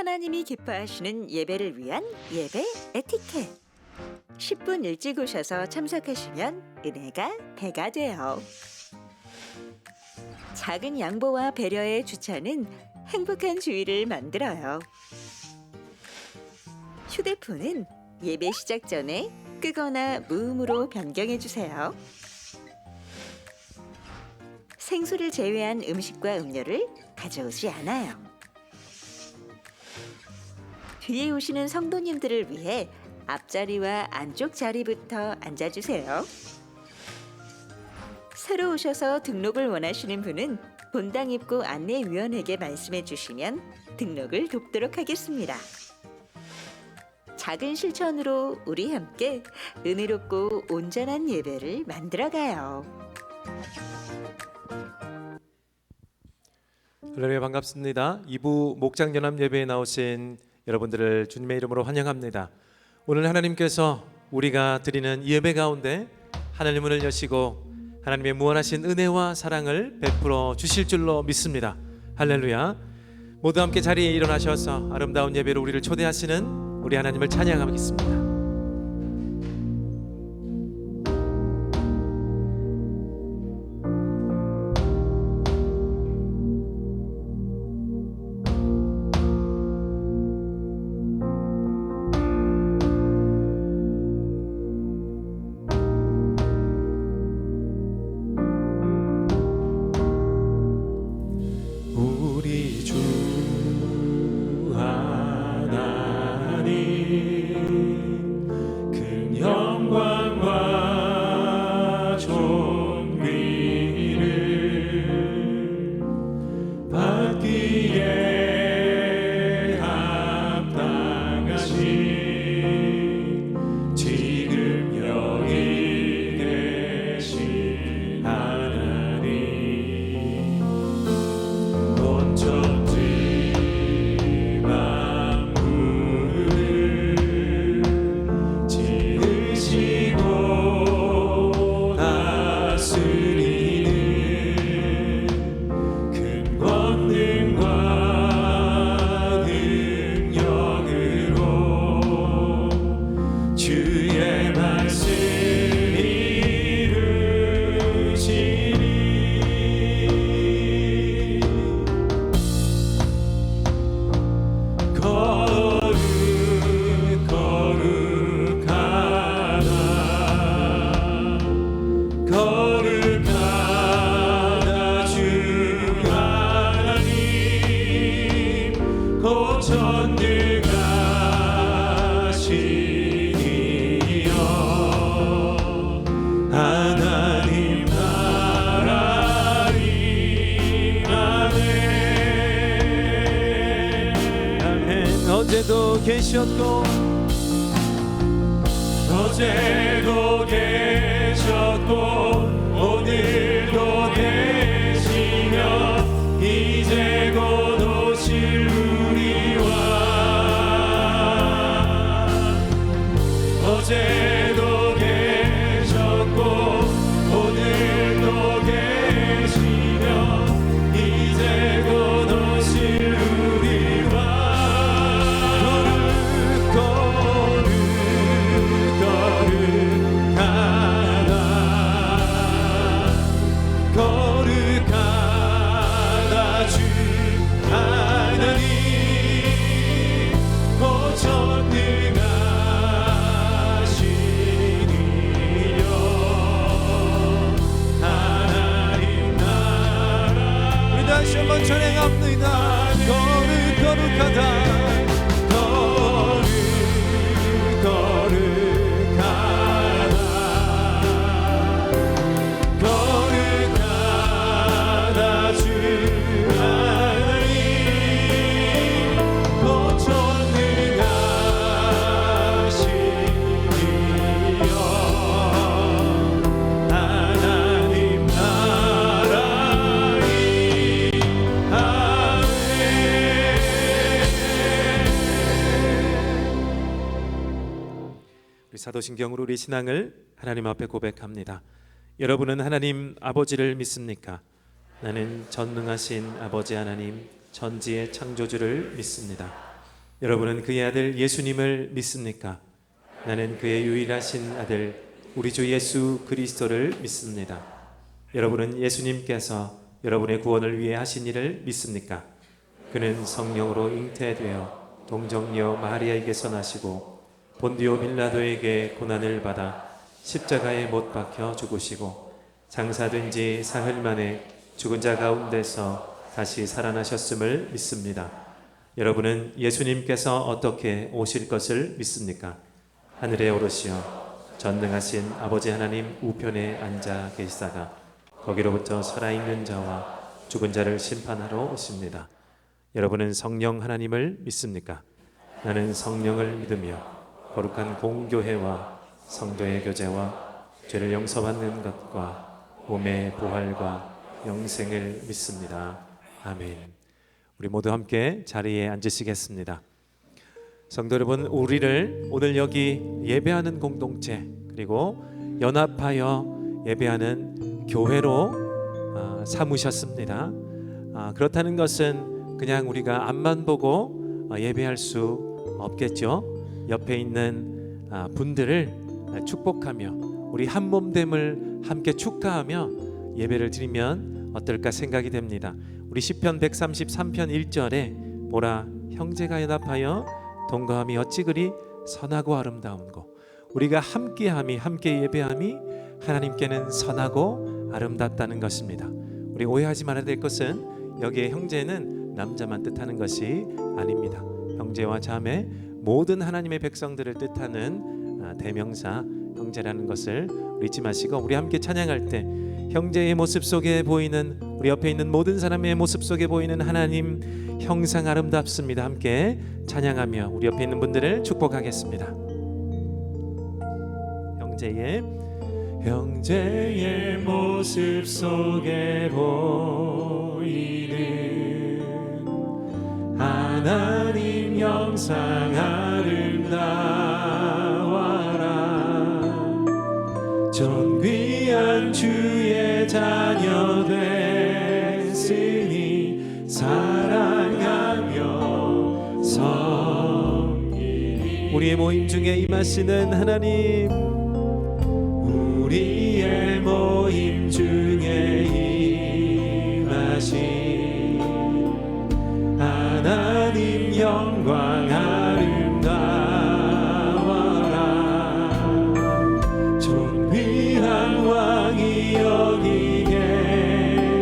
하나님이 기뻐하시는 예배를 위한 예배 에티켓. 10분 일찍 오셔서 참석하시면 은혜가 배가 돼요. 작은 양보와 배려의 주차는 행복한 주의를 만들어요. 휴대폰은 예배 시작 전에 끄거나 무음으로 변경해 주세요. 생수를 제외한 음식과 음료를 가져오지 않아요. 뒤에 오시는 성도님들을 위해 앞자리와 안쪽 자리부터 앉아주세요. 새로 오셔서 등록을 원하시는 분은 본당 입구 안내위원에게 말씀해 주시면 등록을 돕도록 하겠습니다. 작은 실천으로 우리 함께 은혜롭고 온전한 예배를 만들어가요. 할렐루야, 반갑습니다. 2부 목장연합 예배에 나오신 여러분들을 주님의 이름으로 환영합니다. 오늘 하나님께서 우리가 드리는 예배 가운데 하나님 문을 여시고 하나님의 무한하신 은혜와 사랑을 베풀어 주실 줄로 믿습니다. 할렐루야. 모두 함께 자리에 일어나셔서 아름다운 예배로 우리를 초대하시는 우리 하나님을 찬양하겠습니다. 우리 주 하나님 큰 영광과 존귀를 받기에 합당하신 지금 여기 계신 하나님 천지 만물을 지으시고 다스리는 큰 권능과 능력으로 주의 말씀 이루시니 거룩하다 주 하나님 곧 전능하시니여 하나님 나라임 아멘. 어제도 계셨고 어제도 계셨고 오늘도 계시며 이제 곧 오실 우리와 어제도 계셨고 오늘도 계시며 이제 곧 오실 우리와 거룩하다 주 하나님 곧 전능하시니여 하나님 나라 우리 다시 한번 찬양합니다. 거룩하다 거룩하다 주 하나님 곧 전능하시니여 하나님 나라임 아멘. 우리 사도신경으로 우리 신앙을 하나님 앞에 고백합니다. 여러분은 하나님 아버지를 믿습니까? 나는 전능하신 아버지 하나님 전지의 창조주를 믿습니다. 여러분은 그의 아들 예수님을 믿습니까? 나는 그의 유일하신 아들 우리 주 예수 그리스도를 믿습니다. 여러분은 예수님께서 여러분의 구원을 위해 하신 일을 믿습니까? 그는 성령으로 잉태되어 동정녀 마리아에게서 나시고 본디오 빌라도에게 고난을 받아 십자가에 못 박혀 죽으시고 장사된 지 사흘 만에 죽은 자 가운데서 다시 살아나셨음을 믿습니다. 여러분은 예수님께서 어떻게 오실 것을 믿습니까? 하늘에 오르시어 전능하신 아버지 하나님 우편에 앉아 계시다가 거기로부터 살아있는 자와 죽은 자를 심판하러 오십니다. 여러분은 성령 하나님을 믿습니까? 나는 성령을 믿으며 거룩한 공교회와 성도의 교제와 죄를 용서받는 것과 몸의 부활과 영생을 믿습니다. 아멘. 우리 모두 함께 자리에 앉으시겠습니다. 성도 여러분, 우리를 오늘 여기 예배하는 공동체 그리고 연합하여 예배하는 교회로 삼으셨습니다. 그렇다는 것은 그냥 우리가 앞만 보고 예배할 수 없겠죠. 옆에 있는 분들을 축복하며 우리 한 몸됨을 함께 축하하며 예배를 드리면 어떨까 생각이 됩니다. 우리 시편 133편 1절에 보라 형제가 연합하여 동거함이 어찌 그리 선하고 아름다운고 우리가 함께함이 함께 예배함이 하나님께는 선하고 아름답다는 것입니다. 우리 오해하지 말아야 될 것은 여기에 형제는 남자만 뜻하는 것이 아닙니다. 형제와 자매 모든 하나님의 백성들을 뜻하는 대명사 형제라는 것을 잊지 마시고 우리 함께 찬양할 때 형제의 모습 속에 보이는 우리 옆에 있는 모든 사람의 모습 속에 보이는 하나님 형상 아름답습니다. 함께 찬양하며 우리 옆에 있는 분들을 축복하겠습니다. 형제의 모습 속에 보이는 하나님 형상 아름다워라 존귀한 주의 자녀 됐으니 사랑하며 섬기리 우리의 모임 중에 임하시는 하나님 우리의 모임 중에 임하신 하나님 영광 아름다워라 존귀한 왕이 여기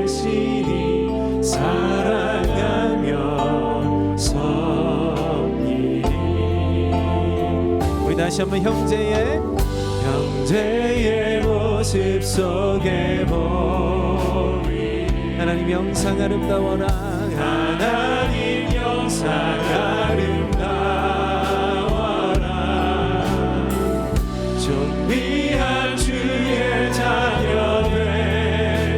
계시니 사랑하며 섬기리 우리 다시 한번 형제의 모습 속에 보이는 하나님 영상 아름다워라 하나님 영상 아름다워라 존귀한 주의 자녀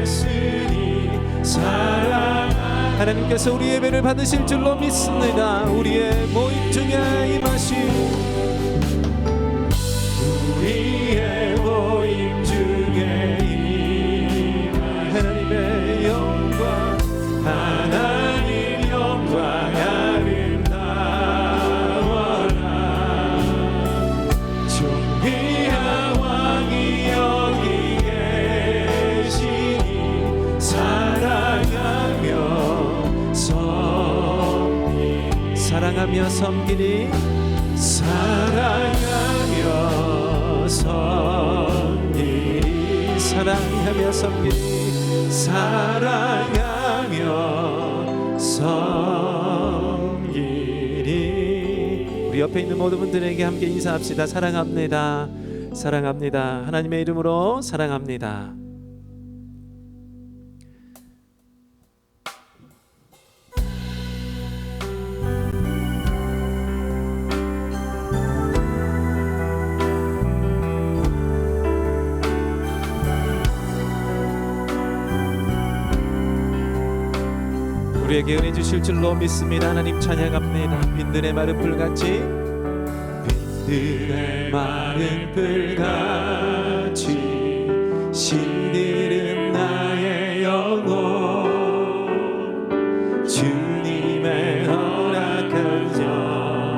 됐으니 사랑 하나님께서 우리 예배를 받으실 줄로 믿습니다. 우리의 모임 중에 임하신 우리의 모임 중에 하나님의 영광 하나님 영광 아름다워라 존귀한 왕이 여기 계시니 사랑하며 섬기리 사랑하며 섬기리 사랑하며 섬기리 사랑하며 섬기리 우리 옆에 있는 모든 분들에게 함께 인사합시다. 사랑합니다. 사랑합니다. 하나님의 이름으로 사랑합니다. 우리에게 은혜 주실 줄로 믿습니다. 하나님 찬양합니다. 빈들의 마른 불같이 빈들의 마른 불같이 시들은 나의 영혼 주님의 허락한 영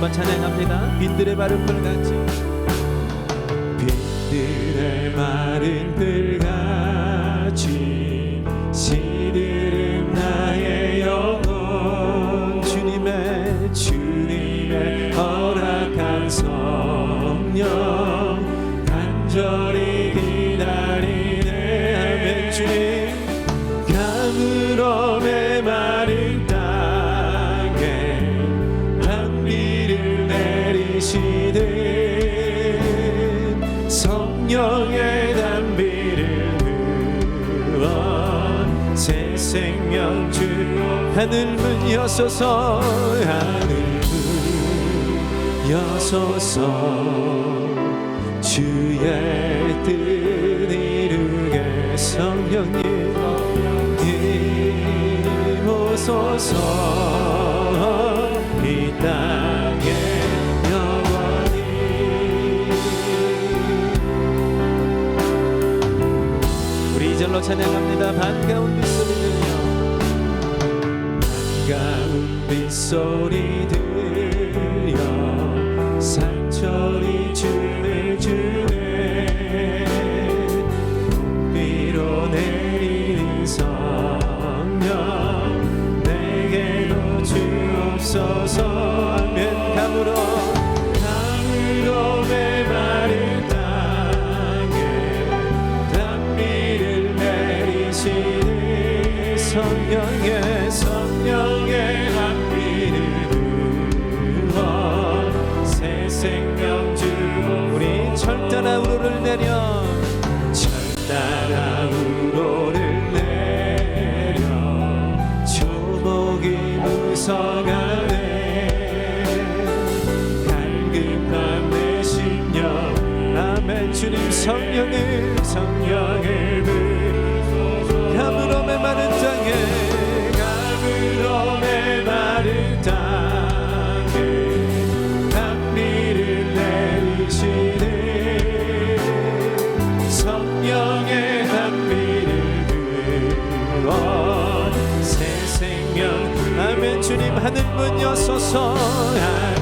한번 찬양합니다. 빈들의 마른 불같이. 빈들의 마른 들같이 시들은 나의 영혼 주님의 허락한 성령 간절히 기다리네 아멘. 주님 가물어 메마른 땅에 단비를 내리시듯 성령의 단비를 부어 새 생명 주 하늘 문 여소서 하늘 문 여소서 주의 뜻 이루게 성령님 오소서 이 땅에 영원히. 우리 이절로 찬양합니다. 반가운 빗소리 들려. 반가운 빗소리 들려 산천이 춤을 추네 봄비로 내리는 성령 내게도 주옵소서 아멘. 가물어 메마른 땅에 단비를 내리시는 성령의 단비를 부어 새 생명 주고 우리 철따라 우로를 내려 철따라 우로를 내려 초목이 무성하네 갈급한 내 심령 아멘. 주님 성령을 가물어 메마른 땅에 가물어 메마른 땅에 단비를 내리시는 성령의 단비를 부어 새 생명 아멘. 주님 하늘 문 여소서 하늘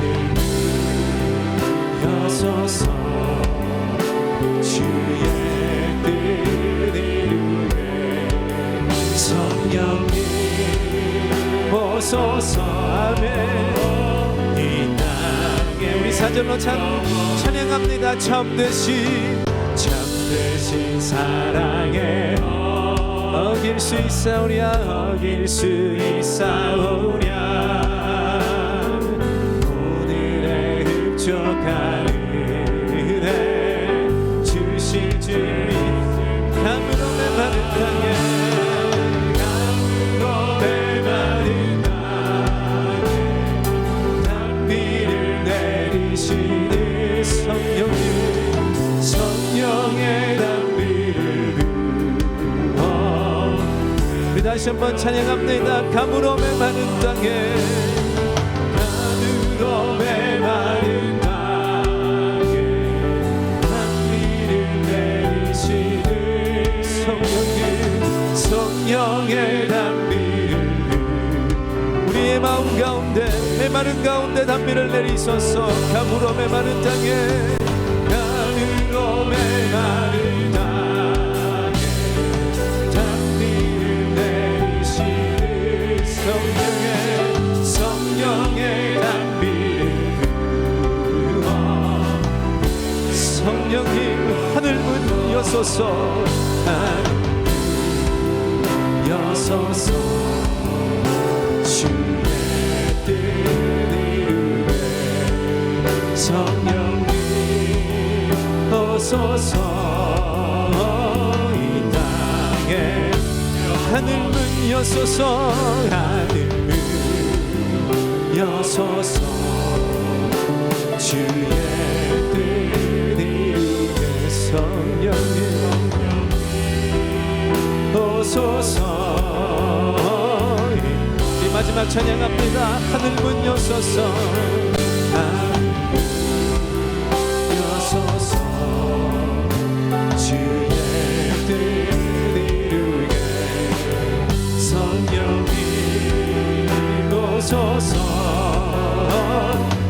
문 여소서 주의 뜻 이루게 성령님 오소서 아멘. 이 땅에 우리 사절로 찬양합니다. 참되신 사랑에 어길 수 있사오랴 어길 수 있사오랴 오늘의 흡족한 은혜 주실 주님 가물어 메마른 땅에 가물어 메마른 땅에 단비를 내리시는 성령의 단비를 부어 우리 다시 한번 찬양합니다. 가물어 메마른 땅에 가물어 메마른 땅에 단비를 내리시는 성령의 단비를 우리의 마음 가운데 메마른 가운데 단비를 내리소서. 가물어 메마른 땅에 가물어 메마른 땅에 단비를 내리시는 성령의 단비를 부어 성령님 하늘 문 여소서. 하늘 여소서 주의 뜻 이루게 성령님 오소서 이 땅에 하늘 문 여소서. 하늘 문 여소서 주의 뜻 이루게 성령님 오소서. 이 마지막 찬양합니다. 하늘 문 여소서. 하늘 여소서 주의 뜻 이루게 성령님 오소서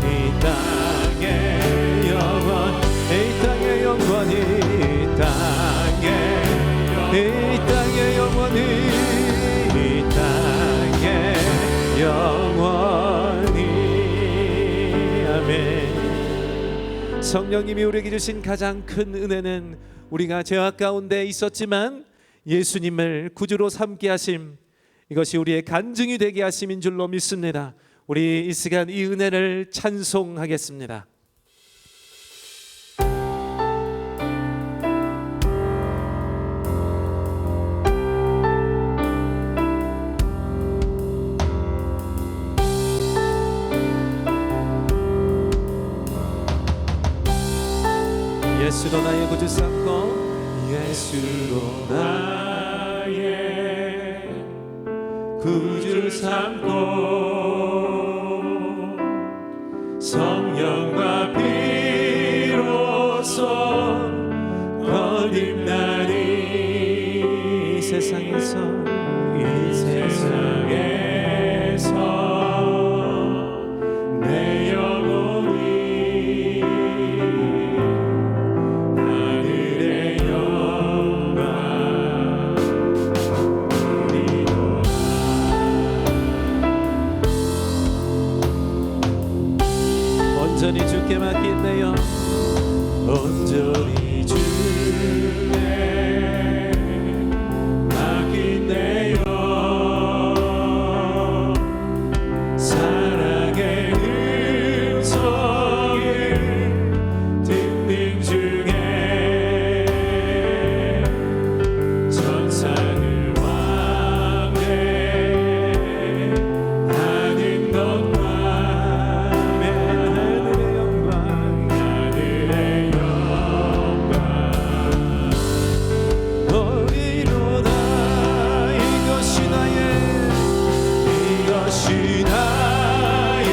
이 땅의 영원 이 땅의 영원히 이 땅의 영원히 이 땅의 영원히 아멘. 성령님이 우리에게 주신 가장 큰 은혜는 우리가 죄악 가운데 있었지만 예수님을 구주로 삼게 하심, 이것이 우리의 간증이 되게 하심인 줄로 믿습니다. 우리 이 시간 이 은혜를 찬송하겠습니다. 예수로 나의 구주 삼고 예수로 나의 구주 삼고 성령과 피로써 거듭나니 이 세상에서 내 영혼이 하늘의 영광 누리도다. 온전히 주께 맡긴대요. 온전히 주께 맡긴대요. 사랑의 음성을 듣는 중에 천상을 왕래하는 것과 하늘의 영광 너리로다. 이것이 나의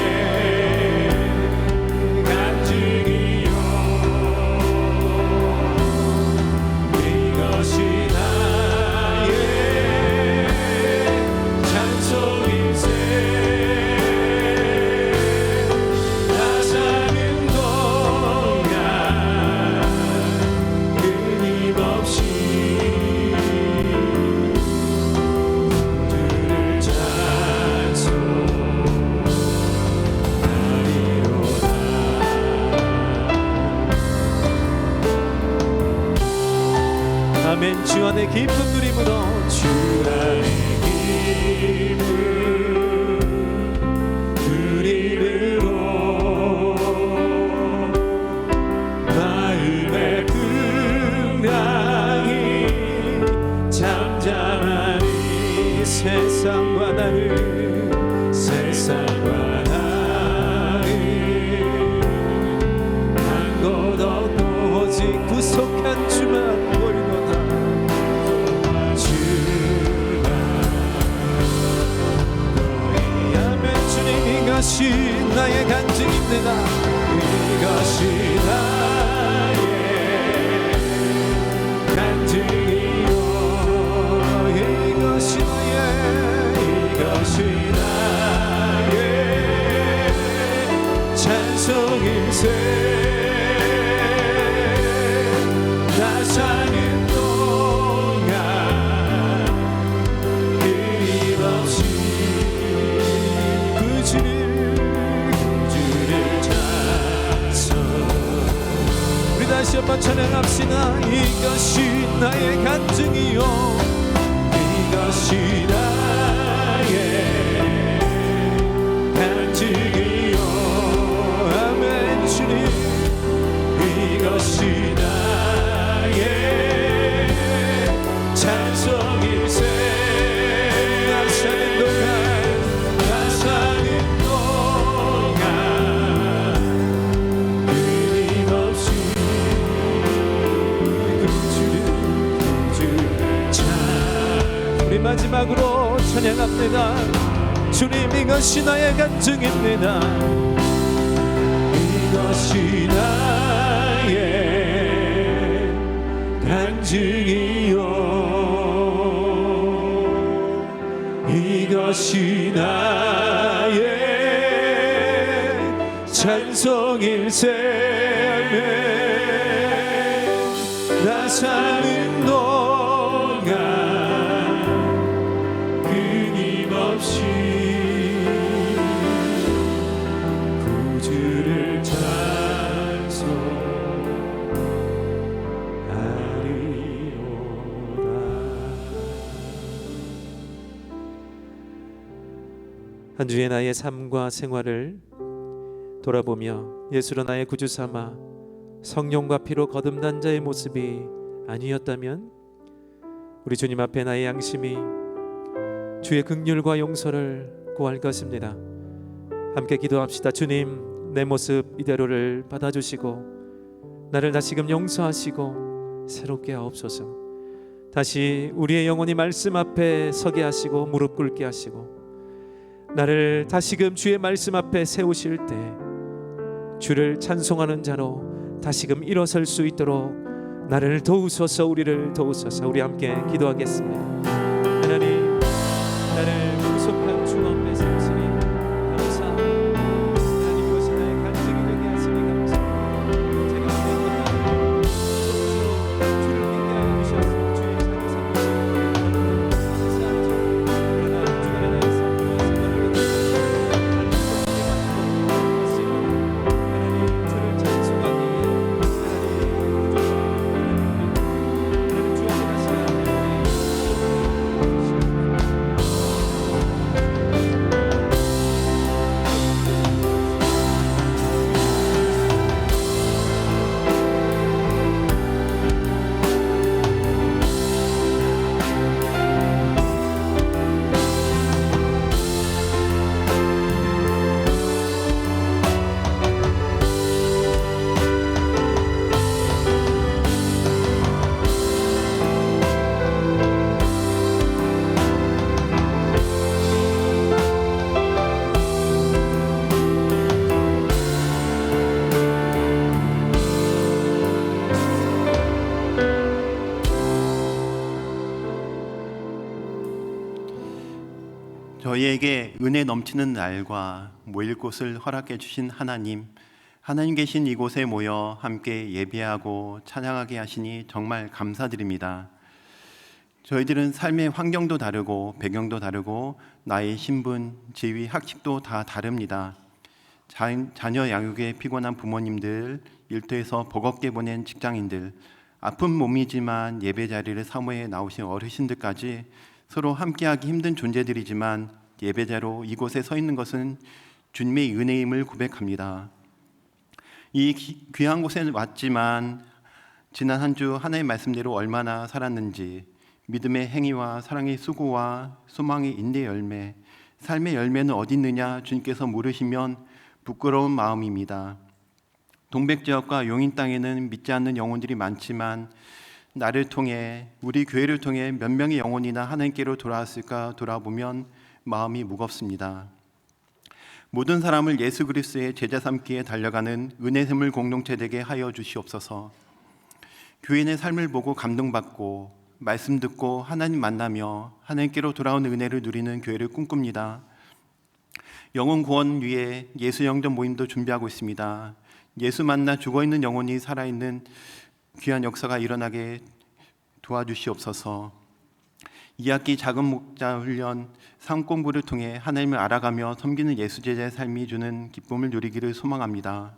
간증이요, 이것이 나의 찬송일세. 나 사는 동안 끊임없이 주를 찬송하리로다. 아멘. 주 안에 깊은 누림으로 주 안에 기쁨 누림으로 마음의 풍랑이 잠잠하니 세상과 나를 한 곳 없고 오직 구속한 주만 보이노다. 주가 아멘. 주님, 이것이 나의 간증입니다. 이것이 나의 간증이요, 이것이 나의 찬송일세. 나 사는 동안 끊임없이 구주를 찬송. 우리 다시 한번 찬양합시다. 이것이 나의 간증이요, 이것이 나의 간증이요, 아멘. 주님, 이것이 나의 찬송일세. 나 사는 동안 끊임없이 주를 찬송. 우리 마지막으로 찬양합니다. 주님, 이것이 나의 간증입니다. 이것이 나의 간증이요, 이것이 나의 찬송일세. 종일 삶에 나 사는 동안 끊임없이 구주를 한 주의 나의 삶과 생활을 돌아보며 예수로 나의 구주 삼아 성령과 피로 거듭난 자의 모습이 아니었다면 우리 주님 앞에 나의 양심이 주의 긍휼과 용서를 구할 것입니다. 함께 기도합시다. 주님, 내 모습 이대로를 받아주시고 나를 다시금 용서하시고 새롭게 하옵소서. 다시 우리의 영혼이 말씀 앞에 서게 하시고 무릎 꿇게 하시고 나를 다시금 주의 말씀 앞에 세우실 때 주를 찬송하는 자로 다시금 일어설 수 있도록 나를 도우소서. 우리를 도우소서. 우리 함께 기도하겠습니다. 하나님, 나를 구속한 주 앞에 세우시니 감사합니다. 하나님, 이것이 나의 간증이 되게 하시니 감사합니다. 제가 내 것만으로 스스로 주를 믿게 하여 주셔서 주의 자녀 삼으시니 감사하죠. 그러나 주가 나의 삶과 생활을 저희에게 은혜 넘치는 날과 모일 곳을 허락해 주신 하나님 계신 이곳에 모여 함께 예배하고 찬양하게 하시니 정말 감사드립니다. 저희들은 삶의 환경도 다르고 배경도 다르고 나의 신분, 지위, 학식도 다 다릅니다. 자녀 양육에 피곤한 부모님들, 일터에서 버겁게 보낸 직장인들, 아픈 몸이지만 예배 자리를 사모해 나오신 어르신들까지 서로 함께하기 힘든 존재들이지만 예배자로 이곳에 서 있는 것은 주님의 은혜임을 고백합니다. 이 귀한 곳에 왔지만 지난 한 주 하나의 말씀대로 얼마나 살았는지, 믿음의 행위와 사랑의 수고와 소망의 인내 열매, 삶의 열매는 어디 있느냐 주님께서 물으시면 부끄러운 마음입니다. 동백 지역과 용인 땅에는 믿지 않는 영혼들이 많지만 나를 통해, 우리 교회를 통해 몇 명의 영혼이나 하나님께로 돌아왔을까 돌아보면 마음이 무겁습니다. 모든 사람을 예수 그리스도의 제자 삼기에 달려가는 은혜샘물 공동체 되게 하여 주시옵소서. 교인의 삶을 보고 감동받고 말씀 듣고 하나님 만나며 하나님께로 돌아오는 은혜를 누리는 교회를 꿈꿉니다. 영혼 구원 위해 예수 영접 모임도 준비하고 있습니다. 예수 만나 죽어있는 영혼이 살아있는 귀한 역사가 일어나게 도와주시옵소서. 2학기 작은 목자 훈련 삶 공부를 통해 하나님을 알아가며 섬기는 예수 제자의 삶이 주는 기쁨을 누리기를 소망합니다.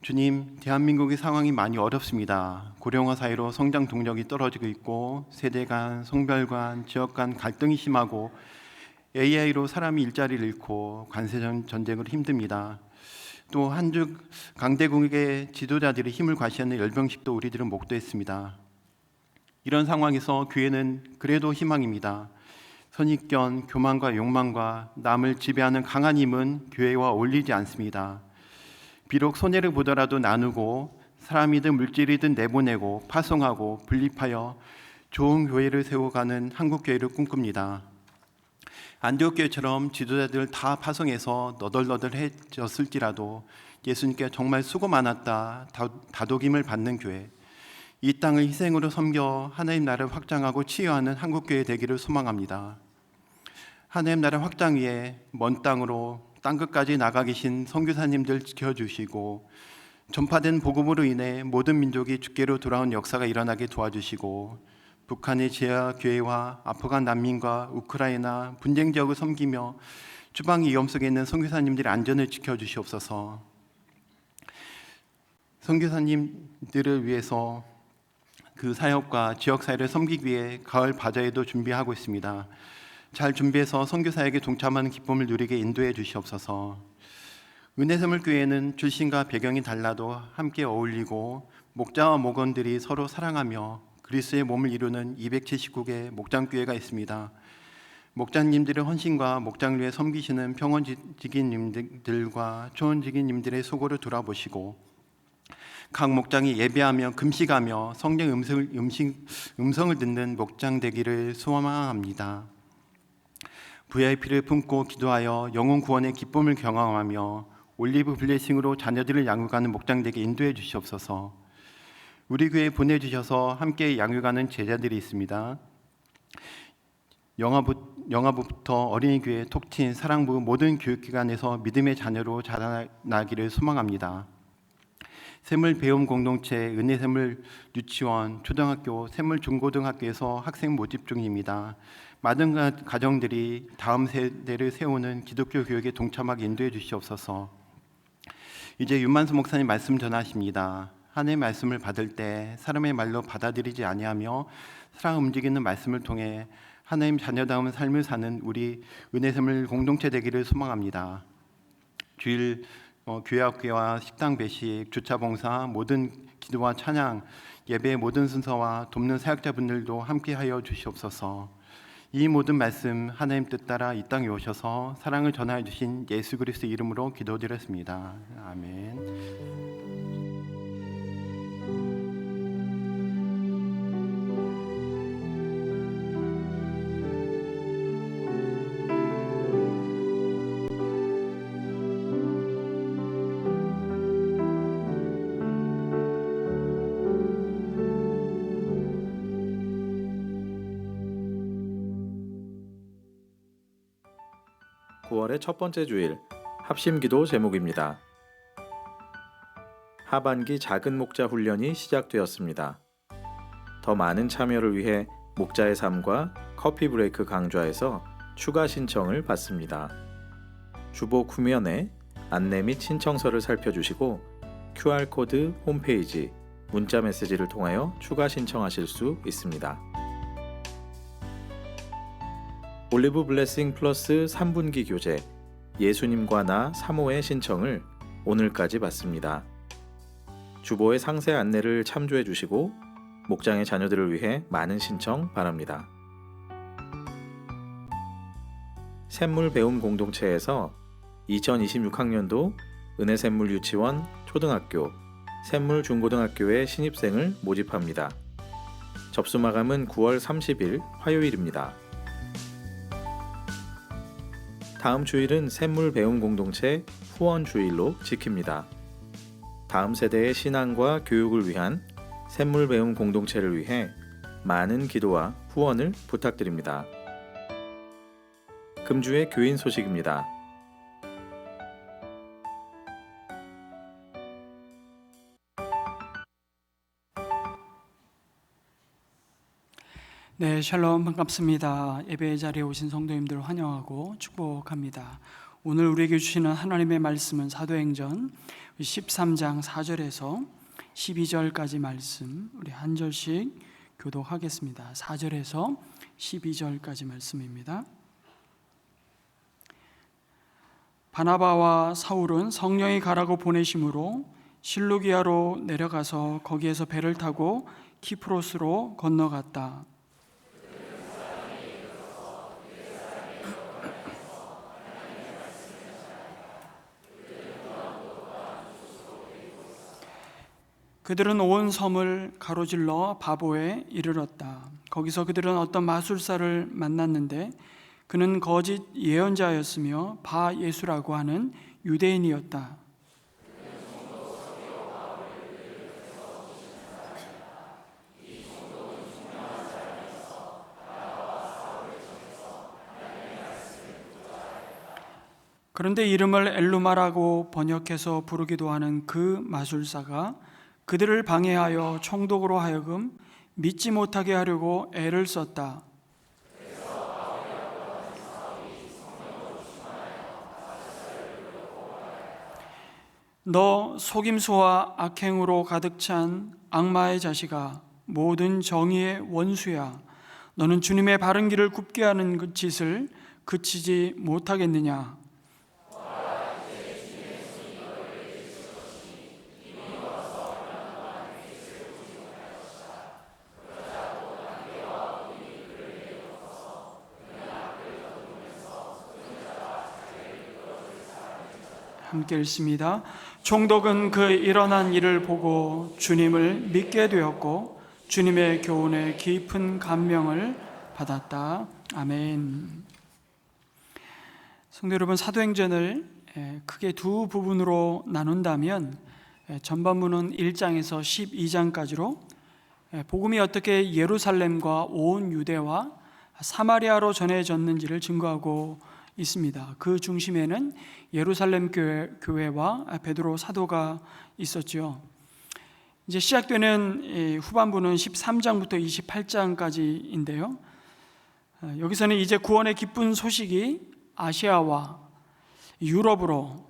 주님, 대한민국의 상황이 많이 어렵습니다. 고령화 사회로 성장 동력이 떨어지고 있고 세대 간, 성별 간, 지역 간 갈등이 심하고 AI로 사람이 일자리를 잃고 관세 전쟁으로 힘듭니다. 또 한 주 강대국의 지도자들이 힘을 과시하는 열병식도 우리들은 목도했습니다. 이런 상황에서 교회는 그래도 희망입니다. 선입견, 교만과 욕망과 남을 지배하는 강한 힘은 교회와 어울리지 않습니다. 비록 손해를 보더라도 나누고 사람이든 물질이든 내보내고 파송하고 분립하여 좋은 교회를 세워가는 한국교회를 꿈꿉니다. 안디옥 교회처럼 지도자들 다 파송해서 너덜너덜해졌을지라도 예수님께 정말 수고 많았다 다독임을 받는 교회, 이 땅을 희생으로 섬겨 하나님 나라를 확장하고 치유하는 한국교회 되기를 소망합니다. 하나님 나라 확장 위에 먼 땅으로 땅끝까지 나가 계신 선교사님들 지켜주시고 전파된 복음으로 인해 모든 민족이 주께로 돌아온 역사가 일어나게 도와주시고 북한의 지하 교회와 아프간 난민과 우크라이나 분쟁 지역을 섬기며 추방 위험 속에 있는 선교사님들의 안전을 지켜주시옵소서. 선교사님들을 위해서 그 사역과 지역 사회를 섬기기 위해 가을 바자회도 준비하고 있습니다. 잘 준비해서 선교사에게 동참하는 기쁨을 누리게 인도해 주시옵소서. 은혜샘물 교회는 출신과 배경이 달라도 함께 어울리고 목자와 목원들이 서로 사랑하며 그리스도의 몸을 이루는 279개 목장교회가 있습니다. 목장님들의 헌신과 목장을 위해 섬기시는 평원직인님들과 초원직인님들의 소고를 돌아보시고 각 목장이 예배하며 금식하며 성령 음성을 듣는 목장 되기를 소망합니다. VIP를 품고 기도하여 영혼 구원의 기쁨을 경험하며 올리브 블레싱으로 자녀들을 양육하는 목장되게 인도해 주시옵소서. 우리 교회에 보내주셔서 함께 양육하는 제자들이 있습니다. 영아부부터 어린이교회, 톡친, 사랑부 모든 교육기관에서 믿음의 자녀로 자라나기를 소망합니다. 샘물 배움 공동체, 은혜샘물 유치원, 초등학교, 샘물 중고등학교에서 학생 모집 중입니다. 많은 가정들이 다음 세대를 세우는 기독교 교육에 동참하게 인도해 주시옵소서. 이제 윤만수 목사님 말씀 전하십니다. 하나님의 말씀을 받을 때 사람의 말로 받아들이지 아니하며 사랑 움직이는 말씀을 통해 하나님 자녀다운 삶을 사는 우리 은혜샘물 공동체 되기를 소망합니다. 주일 교회학교와 식당 배식, 주차 봉사, 모든 기도와 찬양, 예배의 모든 순서와 돕는 사역자분들도 함께하여 주시옵소서. 이 모든 말씀 하나님 뜻 따라 이 땅에 오셔서 사랑을 전하여 주신 예수 그리스도 이름으로 기도드렸습니다. 아멘. 9월의 첫 번째 주일 합심기도 제목입니다. 하반기 작은 목자 훈련이 시작되었습니다. 더 많은 참여를 위해 목자의 삶과 커피 브레이크 강좌에서 추가 신청을 받습니다. 주복 후면에 안내 및 신청서를 살펴주시고 QR코드 홈페이지, 문자 메시지를 통하여 추가 신청하실 수 있습니다. 올리브 블레싱 플러스 3분기 교재 예수님과 나 3호의 신청을 오늘까지 받습니다. 주보의 상세 안내를 참조해 주시고 목장의 자녀들을 위해 많은 신청 바랍니다. 샘물 배움 공동체에서 2026학년도 은혜샘물 유치원, 초등학교, 샘물 중고등학교의 신입생을 모집합니다. 접수 마감은 9월 30일 화요일입니다. 다음 주일은 샘물 배움 공동체 후원 주일로 지킵니다. 다음 세대의 신앙과 교육을 위한 샘물 배움 공동체를 위해 많은 기도와 후원을 부탁드립니다. 금주의 교인 소식입니다. 네, 샬롬 반갑습니다. 예배 자리에 오신 성도님들 환영하고 축복합니다. 오늘 우리에게 주시는 하나님의 말씀은 사도행전 13장 4절에서 12절까지 말씀, 우리 한 절씩 교독하겠습니다. 4절에서 12절까지 말씀입니다. 바나바와 사울은 성령이 가라고 보내심으로 실루기아로 내려가서 거기에서 배를 타고 키프로스로 건너갔다. 그들은 온 섬을 가로질러 바보에 이르렀다. 거기서 그들은 어떤 마술사를 만났는데 그는 거짓 예언자였으며 바 예수라고 하는 유대인이었다. 그런데 이름을 엘루마라고 번역해서 부르기도 하는 그 마술사가 그들을 방해하여 총독으로 하여금 믿지 못하게 하려고 애를 썼다. 너 속임수와 악행으로 가득 찬 악마의 자식아, 모든 정의의 원수야. 너는 주님의 바른 길을 굽게 하는 그 짓을 그치지 못하겠느냐. 함께 읽습니다. 총독은 그 일어난 일을 보고 주님을 믿게 되었고 주님의 교훈에 깊은 감명을 받았다. 아멘. 성도 여러분, 사도행전을 크게 두 부분으로 나눈다면 전반부는 1장에서 12장까지로 복음이 어떻게 예루살렘과 온 유대와 사마리아로 전해졌는지를 증거하고 있습니다. 그 중심에는 예루살렘 교회와 베드로 사도가 있었죠. 이제 시작되는 후반부는 13장부터 28장까지인데요. 여기서는 이제 구원의 기쁜 소식이 아시아와 유럽으로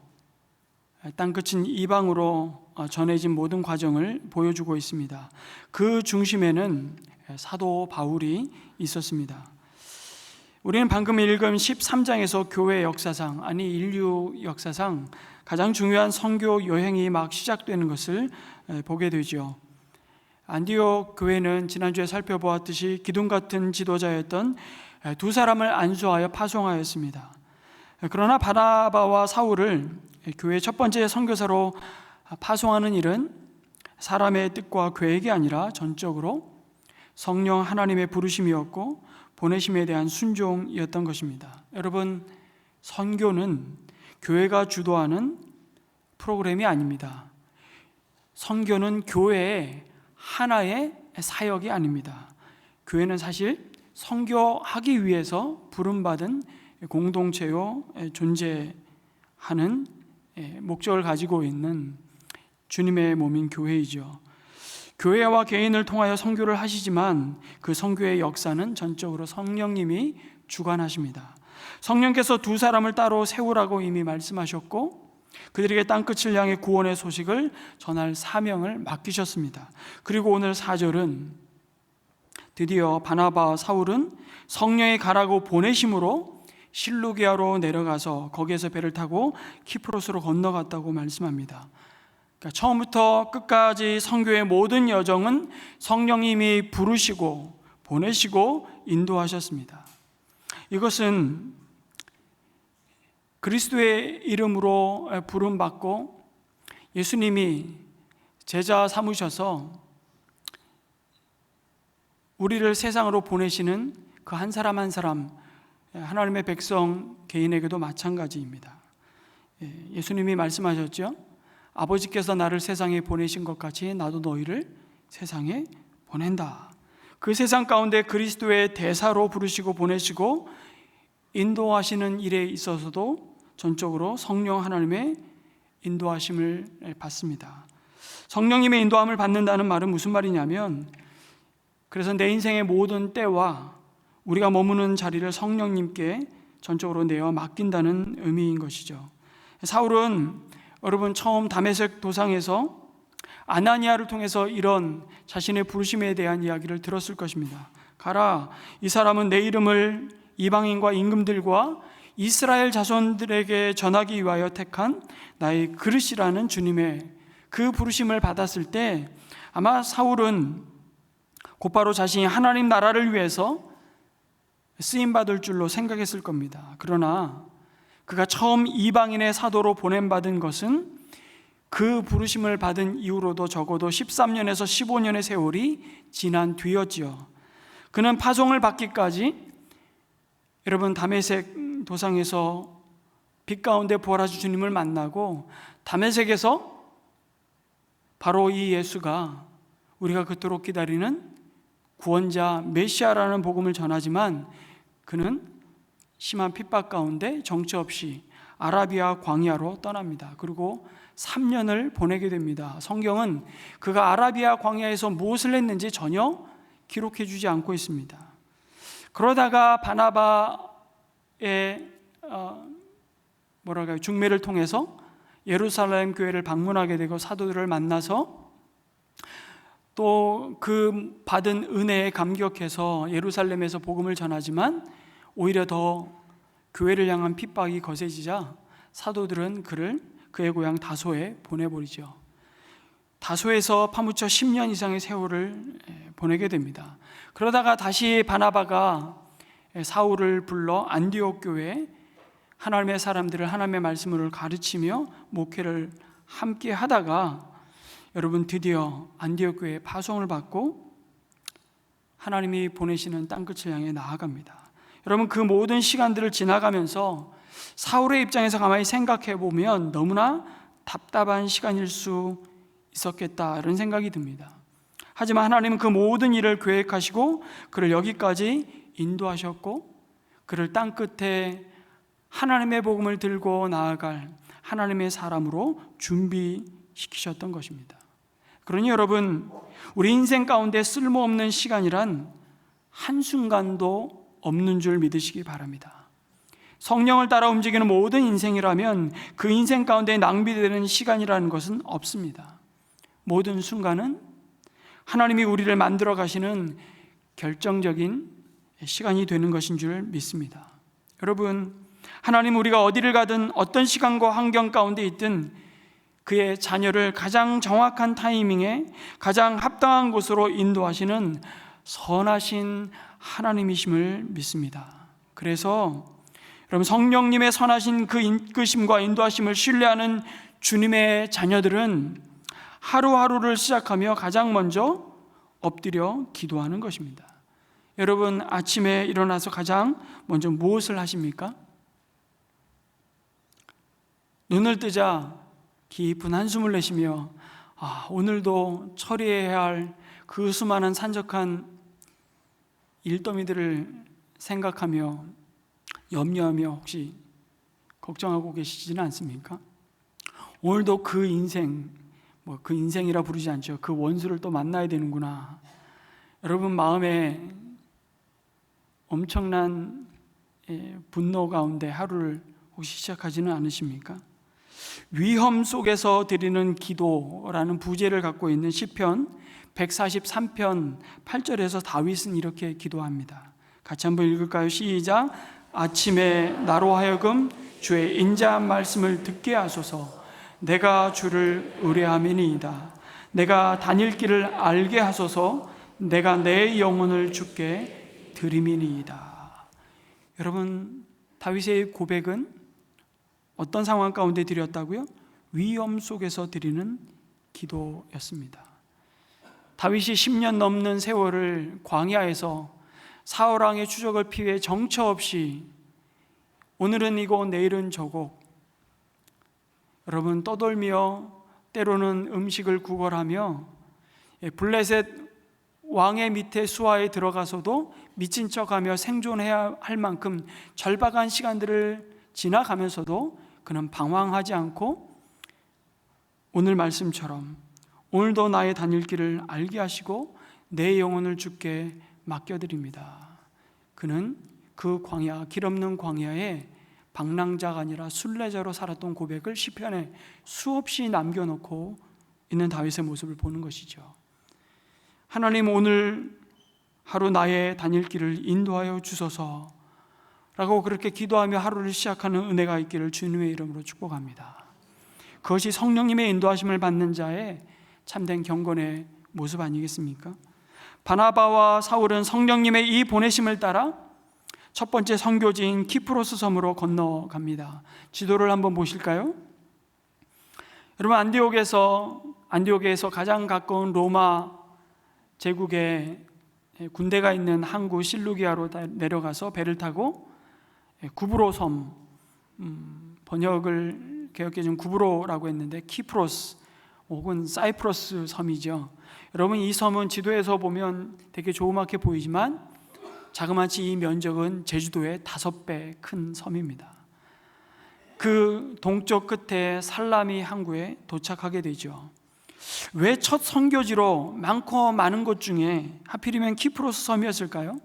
땅끝인 이방으로 전해진 모든 과정을 보여주고 있습니다. 그 중심에는 사도 바울이 있었습니다. 우리는 방금 읽은 13장에서 교회 역사상, 아니 인류 역사상 가장 중요한 선교 여행이 막 시작되는 것을 보게 되죠. 안디옥 교회는 지난주에 살펴보았듯이 기둥 같은 지도자였던 두 사람을 안수하여 파송하였습니다. 그러나 바나바와 사울을 교회의 첫 번째 선교사로 파송하는 일은 사람의 뜻과 계획이 아니라 전적으로 성령 하나님의 부르심이었고 보내심에 대한 순종이었던 것입니다. 여러분, 선교는 교회가 주도하는 프로그램이 아닙니다. 선교는 교회의 하나의 사역이 아닙니다. 교회는 사실 선교하기 위해서 부름받은 공동체요, 존재하는 목적을 가지고 있는 주님의 몸인 교회이죠. 교회와 개인을 통하여 선교를 하시지만 그 선교의 역사는 전적으로 성령님이 주관하십니다. 성령께서 두 사람을 따로 세우라고 이미 말씀하셨고 그들에게 땅끝을 향해 구원의 소식을 전할 사명을 맡기셨습니다. 그리고 오늘 4절은 드디어 바나바와 사울은 성령이 가라고 보내심으로 실루기아로 내려가서 거기에서 배를 타고 키프로스로 건너갔다고 말씀합니다. 그러니까 처음부터 끝까지 선교의 모든 여정은 성령님이 부르시고 보내시고 인도하셨습니다. 이것은 그리스도의 이름으로 부름받고 예수님이 제자 삼으셔서 우리를 세상으로 보내시는 그 한 사람 한 사람, 하나님의 백성 개인에게도 마찬가지입니다. 예수님이 말씀하셨죠. 아버지께서 나를 세상에 보내신 것 같이 나도 너희를 세상에 보낸다. 그 세상 가운데 그리스도의 대사로 부르시고 보내시고 인도하시는 일에 있어서도 전적으로 성령 하나님의 인도하심을 받습니다. 성령님의 인도함을 받는다는 말은 무슨 말이냐면, 그래서 내 인생의 모든 때와 우리가 머무는 자리를 성령님께 전적으로 내어 맡긴다는 의미인 것이죠. 사울은 여러분 처음 다메섹 도상에서 아나니아를 통해서 이런 자신의 부르심에 대한 이야기를 들었을 것입니다. 가라, 이 사람은 내 이름을 이방인과 임금들과 이스라엘 자손들에게 전하기 위하여 택한 나의 그릇이라는 주님의 그 부르심을 받았을 때 아마 사울은 곧바로 자신이 하나님 나라를 위해서 쓰임받을 줄로 생각했을 겁니다. 그러나 그가 처음 이방인의 사도로 보냄받은 것은 그 부르심을 받은 이후로도 적어도 13년에서 15년의 세월이 지난 뒤였지요. 그는 파송을 받기까지 여러분 다메섹 도상에서 빛 가운데 부활하신 주님을 만나고 다메섹에서 바로 이 예수가 우리가 그토록 기다리는 구원자 메시아라는 복음을 전하지만 그는 심한 핍박 가운데 정처 없이 아라비아 광야로 떠납니다. 그리고 3년을 보내게 됩니다. 성경은 그가 아라비아 광야에서 무엇을 했는지 전혀 기록해 주지 않고 있습니다. 그러다가 바나바의 중매를 통해서 예루살렘 교회를 방문하게 되고 사도들을 만나서 또 그 받은 은혜에 감격해서 예루살렘에서 복음을 전하지만 오히려 더 교회를 향한 핍박이 거세지자 사도들은 그를 그의 고향 다소에 보내버리죠. 다소에서 파묻혀 10년 이상의 세월을 보내게 됩니다. 그러다가 다시 바나바가 사울을 불러 안디옥 교회에 하나님의 사람들을 하나님의 말씀을 가르치며 목회를 함께 하다가 여러분 드디어 안디옥 교회에 파송을 받고 하나님이 보내시는 땅끝을 향해 나아갑니다. 여러분 그 모든 시간들을 지나가면서 사울의 입장에서 가만히 생각해 보면 너무나 답답한 시간일 수 있었겠다 이런 생각이 듭니다. 하지만 하나님은 그 모든 일을 계획하시고 그를 여기까지 인도하셨고 그를 땅끝에 하나님의 복음을 들고 나아갈 하나님의 사람으로 준비시키셨던 것입니다. 그러니 여러분 우리 인생 가운데 쓸모없는 시간이란 한순간도 없는 줄 믿으시기 바랍니다. 성령을 따라 움직이는 모든 인생이라면 그 인생 가운데 낭비되는 시간이라는 것은 없습니다. 모든 순간은 하나님이 우리를 만들어 가시는 결정적인 시간이 되는 것인 줄 믿습니다. 여러분, 하나님 우리가 어디를 가든 어떤 시간과 환경 가운데 있든 그의 자녀를 가장 정확한 타이밍에 가장 합당한 곳으로 인도하시는 선하신 하나님이심을 믿습니다. 그래서 여러분 성령님의 선하신 그 이끄심과 인도하심을 신뢰하는 주님의 자녀들은 하루하루를 시작하며 가장 먼저 엎드려 기도하는 것입니다. 여러분 아침에 일어나서 가장 먼저 무엇을 하십니까? 눈을 뜨자 깊은 한숨을 내쉬며 오늘도 처리해야 할 그 수많은 산적한 일더미들을 생각하며 염려하며 혹시 걱정하고 계시지는 않습니까? 오늘도 그 인생, 그 인생이라 부르지 않죠. 그 원수를 또 만나야 되는구나. 여러분 마음에 엄청난 분노 가운데 하루를 혹시 시작하지는 않으십니까? 위험 속에서 드리는 기도라는 부제를 갖고 있는 시편 143편 8절에서 다윗은 이렇게 기도합니다. 같이 한번 읽을까요? 시작. 아침에 나로 하여금 주의 인자한 말씀을 듣게 하소서. 내가 주를 의뢰함이니이다. 내가 다닐 길을 알게 하소서. 내가 내 영혼을 주께 드림이니이다. 여러분 다윗의 고백은 어떤 상황 가운데 드렸다고요? 위험 속에서 드리는 기도였습니다. 다윗이 10년 넘는 세월을 광야에서 사울왕의 추적을 피해 정처 없이 오늘은 이곳 내일은 저곳 여러분 떠돌며 때로는 음식을 구걸하며 블레셋 왕의 밑에 수하에 들어가서도 미친 척하며 생존해야 할 만큼 절박한 시간들을 지나가면서도 그는 방황하지 않고 오늘 말씀처럼 오늘도 나의 다닐 길을 알게 하시고 내 영혼을 주께 맡겨드립니다. 그는 그 광야, 길 없는 광야에 방랑자가 아니라 순례자로 살았던 고백을 시편에 수없이 남겨놓고 있는 다윗의 모습을 보는 것이죠. 하나님 오늘 하루 나의 다닐 길을 인도하여 주소서 라고 그렇게 기도하며 하루를 시작하는 은혜가 있기를 주님의 이름으로 축복합니다. 그것이 성령님의 인도하심을 받는 자의 참된 경건의 모습 아니겠습니까? 바나바와 사울은 성령님의 이 보내심을 따라 첫 번째 선교지인 키프로스 섬으로 건너갑니다. 지도를 한번 보실까요? 여러분 안디옥에서 가장 가까운 로마 제국의 군대가 있는 항구 실루기아로 내려가서 배를 타고 구브로 섬, 번역을 개혁해 준 구브로라고 했는데 키프로스 혹은 사이프러스 섬이죠. 여러분 이 섬은 지도에서 보면 되게 조그맣게 보이지만 자그마치 이 면적은 제주도의 5배 큰 섬입니다. 그 동쪽 끝에 살라미 항구에 도착하게 되죠. 왜 첫 선교지로 많고 많은 곳 중에 하필이면 키프로스 섬이었을까요?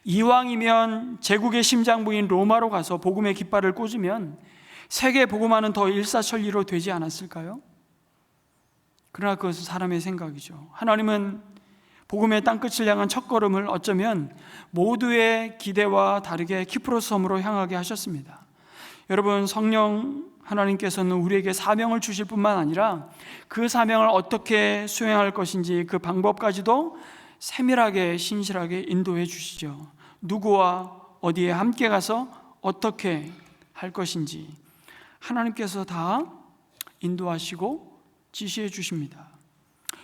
이왕이면 제국의 심장부인 로마로 가서 복음의 깃발을 꽂으면 세계 복음화는 더 일사천리로 되지 않았을까요? 그러나 그것은 사람의 생각이죠. 하나님은 복음의 땅끝을 향한 첫걸음을 어쩌면 모두의 기대와 다르게 키프로스 섬으로 향하게 하셨습니다. 여러분, 성령 하나님께서는 우리에게 사명을 주실 뿐만 아니라 그 사명을 어떻게 수행할 것인지 그 방법까지도 세밀하게 신실하게 인도해 주시죠. 누구와 어디에 함께 가서 어떻게 할 것인지 하나님께서 다 인도하시고 지시해 주십니다.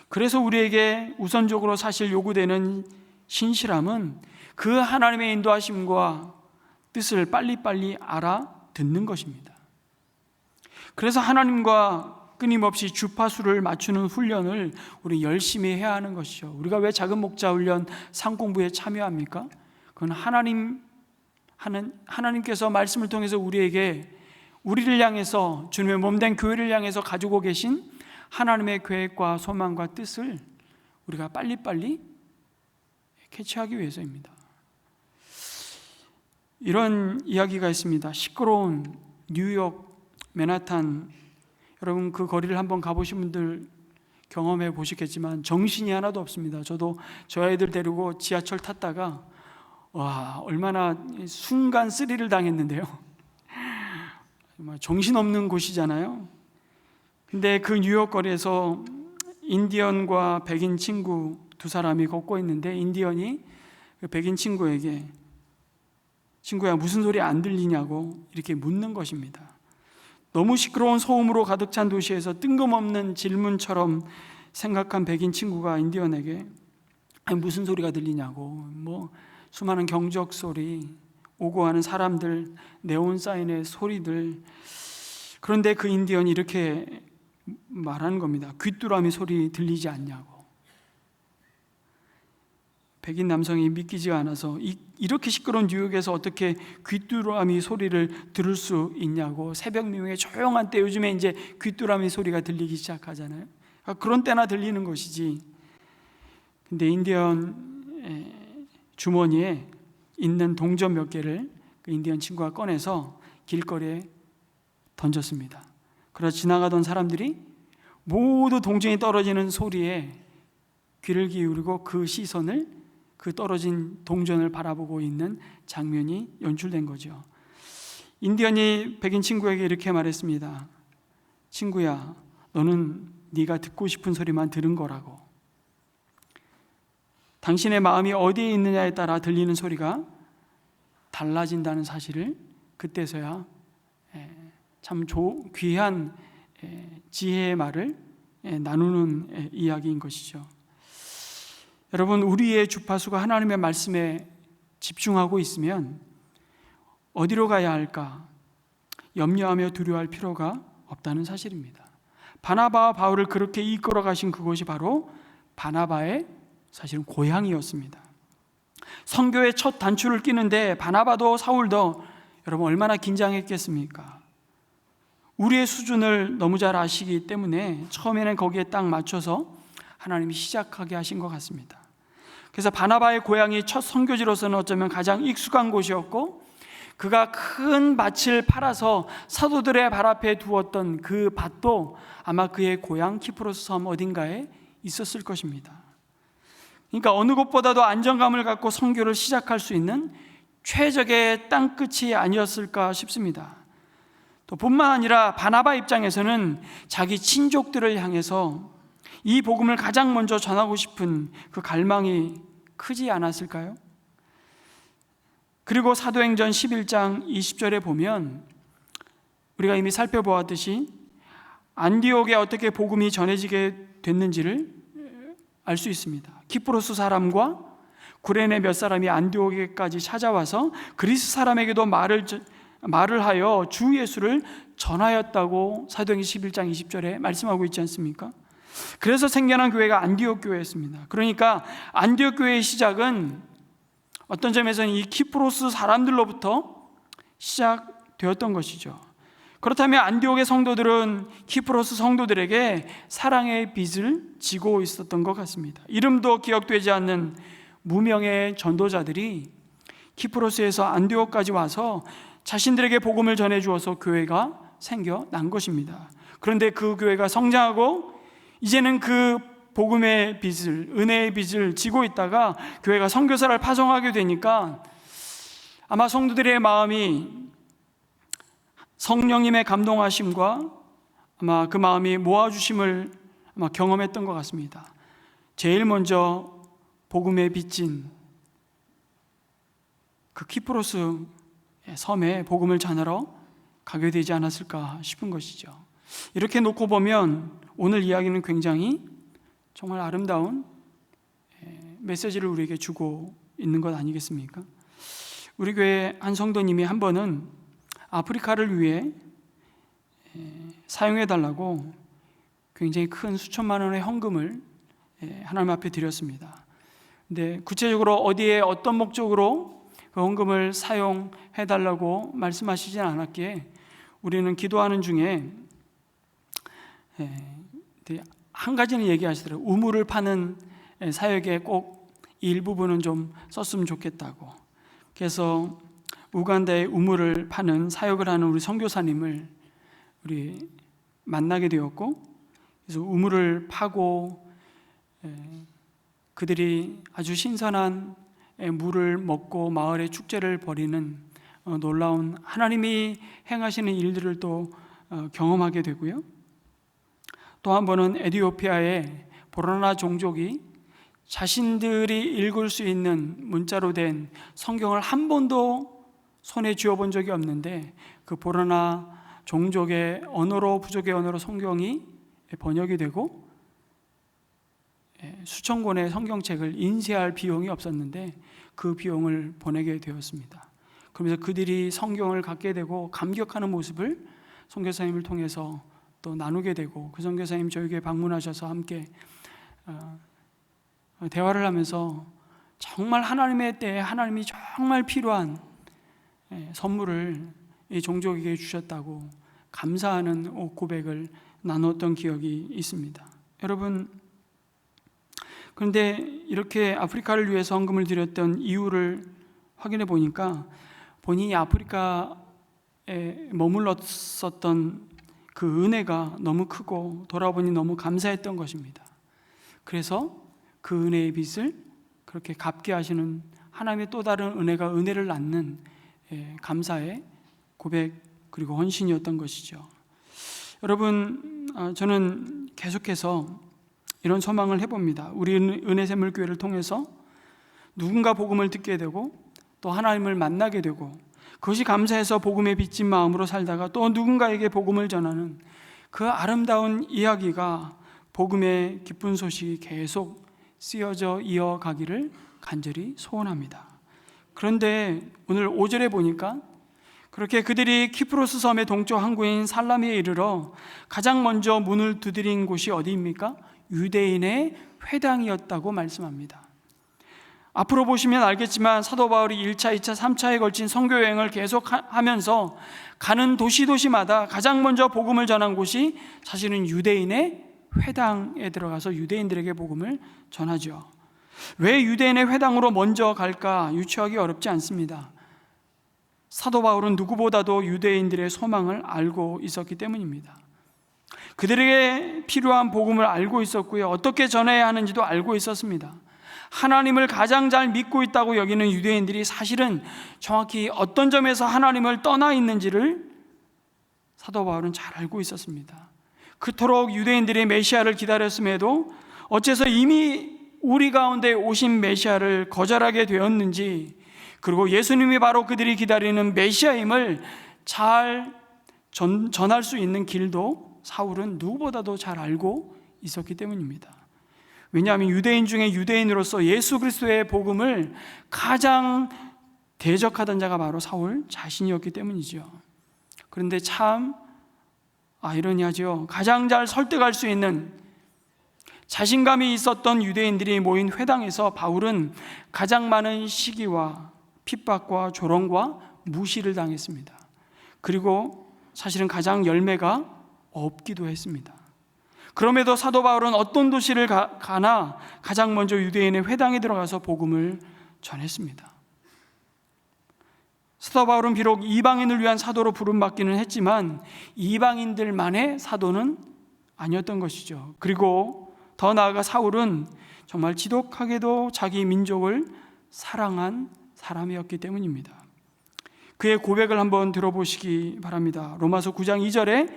그래서 우리에게 우선적으로 사실 요구되는 신실함은 그 하나님의 인도하심과 뜻을 빨리빨리 알아듣는 것입니다. 그래서 하나님과 끊임없이 주파수를 맞추는 훈련을 우리 열심히 해야 하는 것이죠. 우리가 왜 작은 목자 훈련 상공부에 참여합니까? 그건 하나님께서 말씀을 통해서 우리를 향해서 주님의 몸된 교회를 향해서 가지고 계신 하나님의 계획과 소망과 뜻을 우리가 빨리빨리 캐치하기 위해서입니다. 이런 이야기가 있습니다. 시끄러운 뉴욕 맨하탄, 여러분 그 거리를 한번 가보신 분들 경험해 보시겠지만 정신이 하나도 없습니다. 저도 저 아이들 데리고 지하철 탔다가 얼마나 순간 스릴을 당했는데요. 정말 정신없는 곳이잖아요. 근데 그 뉴욕 거리에서 인디언과 백인 친구 두 사람이 걷고 있는데 인디언이 그 백인 친구에게 친구야 무슨 소리 안 들리냐고 이렇게 묻는 것입니다. 너무 시끄러운 소음으로 가득 찬 도시에서 뜬금없는 질문처럼 생각한 백인 친구가 인디언에게 무슨 소리가 들리냐고, 수많은 경적 소리, 오고 가는 사람들, 네온 사인의 소리들. 그런데 그 인디언이 이렇게 말하는 겁니다. 귀뚜라미 소리 들리지 않냐고. 백인 남성이 믿기지가 않아서 이렇게 시끄러운 뉴욕에서 어떻게 귀뚜라미 소리를 들을 수 있냐고. 새벽 미명의 조용한 때 요즘에 이제 귀뚜라미 소리가 들리기 시작하잖아요. 그런 때나 들리는 것이지. 근데 인디언 주머니에 있는 동전 몇 개를 그 인디언 친구가 꺼내서 길거리에 던졌습니다. 그래서 지나가던 사람들이 모두 동전이 떨어지는 소리에 귀를 기울이고 그 시선을 그 떨어진 동전을 바라보고 있는 장면이 연출된 거죠. 인디언이 백인 친구에게 이렇게 말했습니다. 친구야, 너는 네가 듣고 싶은 소리만 들은 거라고. 당신의 마음이 어디에 있느냐에 따라 들리는 소리가 달라진다는 사실을 그때서야 참 귀한 지혜의 말을 나누는 이야기인 것이죠. 여러분, 우리의 주파수가 하나님의 말씀에 집중하고 있으면 어디로 가야 할까 염려하며 두려워할 필요가 없다는 사실입니다. 바나바와 바울을 그렇게 이끌어 가신 그곳이 바로 바나바의 사실은 고향이었습니다. 선교의 첫 단추를 끼는데 바나바도 사울도 여러분 얼마나 긴장했겠습니까? 우리의 수준을 너무 잘 아시기 때문에 처음에는 거기에 딱 맞춰서 하나님이 시작하게 하신 것 같습니다. 그래서 바나바의 고향이 첫 선교지로서는 어쩌면 가장 익숙한 곳이었고, 그가 큰 밭을 팔아서 사도들의 발 앞에 두었던 그 밭도 아마 그의 고향 키프로스 섬 어딘가에 있었을 것입니다. 그러니까 어느 곳보다도 안정감을 갖고 선교를 시작할 수 있는 최적의 땅끝이 아니었을까 싶습니다. 또 뿐만 아니라 바나바 입장에서는 자기 친족들을 향해서 이 복음을 가장 먼저 전하고 싶은 그 갈망이 크지 않았을까요? 그리고 사도행전 11장 20절에 보면 우리가 이미 살펴보았듯이 안디옥에 어떻게 복음이 전해지게 됐는지를 알 수 있습니다. 키프로스 사람과 구레네 몇 사람이 안디옥에까지 찾아와서 그리스 사람에게도 말을 하여 주 예수를 전하였다고 사도행전 11장 20절에 말씀하고 있지 않습니까? 그래서 생겨난 교회가 안디옥 교회였습니다. 그러니까 안디옥 교회의 시작은 어떤 점에서는 이 키프로스 사람들로부터 시작되었던 것이죠. 그렇다면 안디옥의 성도들은 키프로스 성도들에게 사랑의 빚을 지고 있었던 것 같습니다. 이름도 기억되지 않는 무명의 전도자들이 키프로스에서 안디옥까지 와서 자신들에게 복음을 전해주어서 교회가 생겨난 것입니다. 그런데 그 교회가 성장하고 이제는 그 복음의 빚을, 은혜의 빚을 지고 있다가 교회가 선교사를 파송하게 되니까 아마 성도들의 마음이 성령님의 감동하심과 아마 그 마음이 모아주심을 아마 경험했던 것 같습니다. 제일 먼저 복음에 빚진 그 키프로스 섬에 복음을 전하러 가게 되지 않았을까 싶은 것이죠. 이렇게 놓고 보면 오늘 이야기는 굉장히 정말 아름다운 메시지를 우리에게 주고 있는 것 아니겠습니까? 우리 교회 한 성도님이 한 번은 아프리카를 위해 사용해 달라고 굉장히 큰 수천만 원의 헌금을 하나님 앞에 드렸습니다. 근데 구체적으로 어디에 어떤 목적으로 그 헌금을 사용해 달라고 말씀하시진 않았기에 우리는 기도하는 중에 한 가지는 얘기하시더라고요. 우물을 파는 사역에 꼭 이 일부분은 좀 썼으면 좋겠다고. 그래서 우간다의 우물을 파는 사역을 하는 우리 선교사님을 우리 만나게 되었고, 그래서 우물을 파고 그들이 아주 신선한 물을 먹고 마을의 축제를 벌이는 놀라운 하나님이 행하시는 일들을 또 경험하게 되고요. 또 한 번은 에티오피아의 보라나 종족이 자신들이 읽을 수 있는 문자로 된 성경을 한 번도 손에 쥐어본 적이 없는데 그 보라나 종족의 언어로, 부족의 언어로 성경이 번역이 되고 수천 권의 성경책을 인쇄할 비용이 없었는데 그 비용을 보내게 되었습니다. 그러면서 그들이 성경을 갖게 되고 감격하는 모습을 선교사님을 통해서 또 나누게 되고, 그 선교사님 저희 교회 방문하셔서 함께 대화를 하면서 정말 하나님의 때에 하나님이 정말 필요한 선물을 이 종족에게 주셨다고 감사하는 고백을 나눴던 기억이 있습니다. 여러분, 그런데 이렇게 아프리카를 위해서 헌금을 드렸던 이유를 확인해 보니까 본인이 아프리카에 머물렀었던 그 은혜가 너무 크고 돌아보니 너무 감사했던 것입니다. 그래서 그 은혜의 빚을 그렇게 갚게 하시는 하나님의 또 다른 은혜가 은혜를 낳는 감사의 고백 그리고 헌신이었던 것이죠. 여러분, 저는 계속해서 이런 소망을 해봅니다. 우리 은혜샘물교회를 통해서 누군가 복음을 듣게 되고 또 하나님을 만나게 되고 그것이 감사해서 복음에 빚진 마음으로 살다가 또 누군가에게 복음을 전하는 그 아름다운 이야기가 복음의 기쁜 소식이 계속 쓰여져 이어가기를 간절히 소원합니다. 그런데 오늘 5절에 보니까 그렇게 그들이 키프로스 섬의 동쪽 항구인 살라미에 이르러 가장 먼저 문을 두드린 곳이 어디입니까? 유대인의 회당이었다고 말씀합니다. 앞으로 보시면 알겠지만 사도 바울이 1차, 2차, 3차에 걸친 선교여행을 계속하면서 가는 도시마다 가장 먼저 복음을 전한 곳이 사실은 유대인의 회당에 들어가서 유대인들에게 복음을 전하죠. 왜 유대인의 회당으로 먼저 갈까 유추하기 어렵지 않습니다. 사도 바울은 누구보다도 유대인들의 소망을 알고 있었기 때문입니다. 그들에게 필요한 복음을 알고 있었고요, 어떻게 전해야 하는지도 알고 있었습니다. 하나님을 가장 잘 믿고 있다고 여기는 유대인들이 사실은 정확히 어떤 점에서 하나님을 떠나 있는지를 사도 바울은 잘 알고 있었습니다. 그토록 유대인들이 메시아를 기다렸음에도 어째서 이미 우리 가운데 오신 메시아를 거절하게 되었는지, 그리고 예수님이 바로 그들이 기다리는 메시아임을 잘 전할 수 있는 길도 사울은 누구보다도 잘 알고 있었기 때문입니다. 왜냐하면 유대인 중에 유대인으로서 예수 그리스도의 복음을 가장 대적하던 자가 바로 사울 자신이었기 때문이죠. 그런데 참 아이러니하죠. 가장 잘 설득할 수 있는 자신감이 있었던 유대인들이 모인 회당에서 바울은 가장 많은 시기와 핍박과 조롱과 무시를 당했습니다. 그리고 사실은 가장 열매가 없기도 했습니다. 그럼에도 사도 바울은 어떤 도시를 가나 가장 먼저 유대인의 회당에 들어가서 복음을 전했습니다. 사도 바울은 비록 이방인을 위한 사도로 부름받기는 했지만 이방인들만의 사도는 아니었던 것이죠. 그리고 더 나아가 사울은 정말 지독하게도 자기 민족을 사랑한 사람이었기 때문입니다. 그의 고백을 한번 들어보시기 바랍니다. 로마서 9장 2절에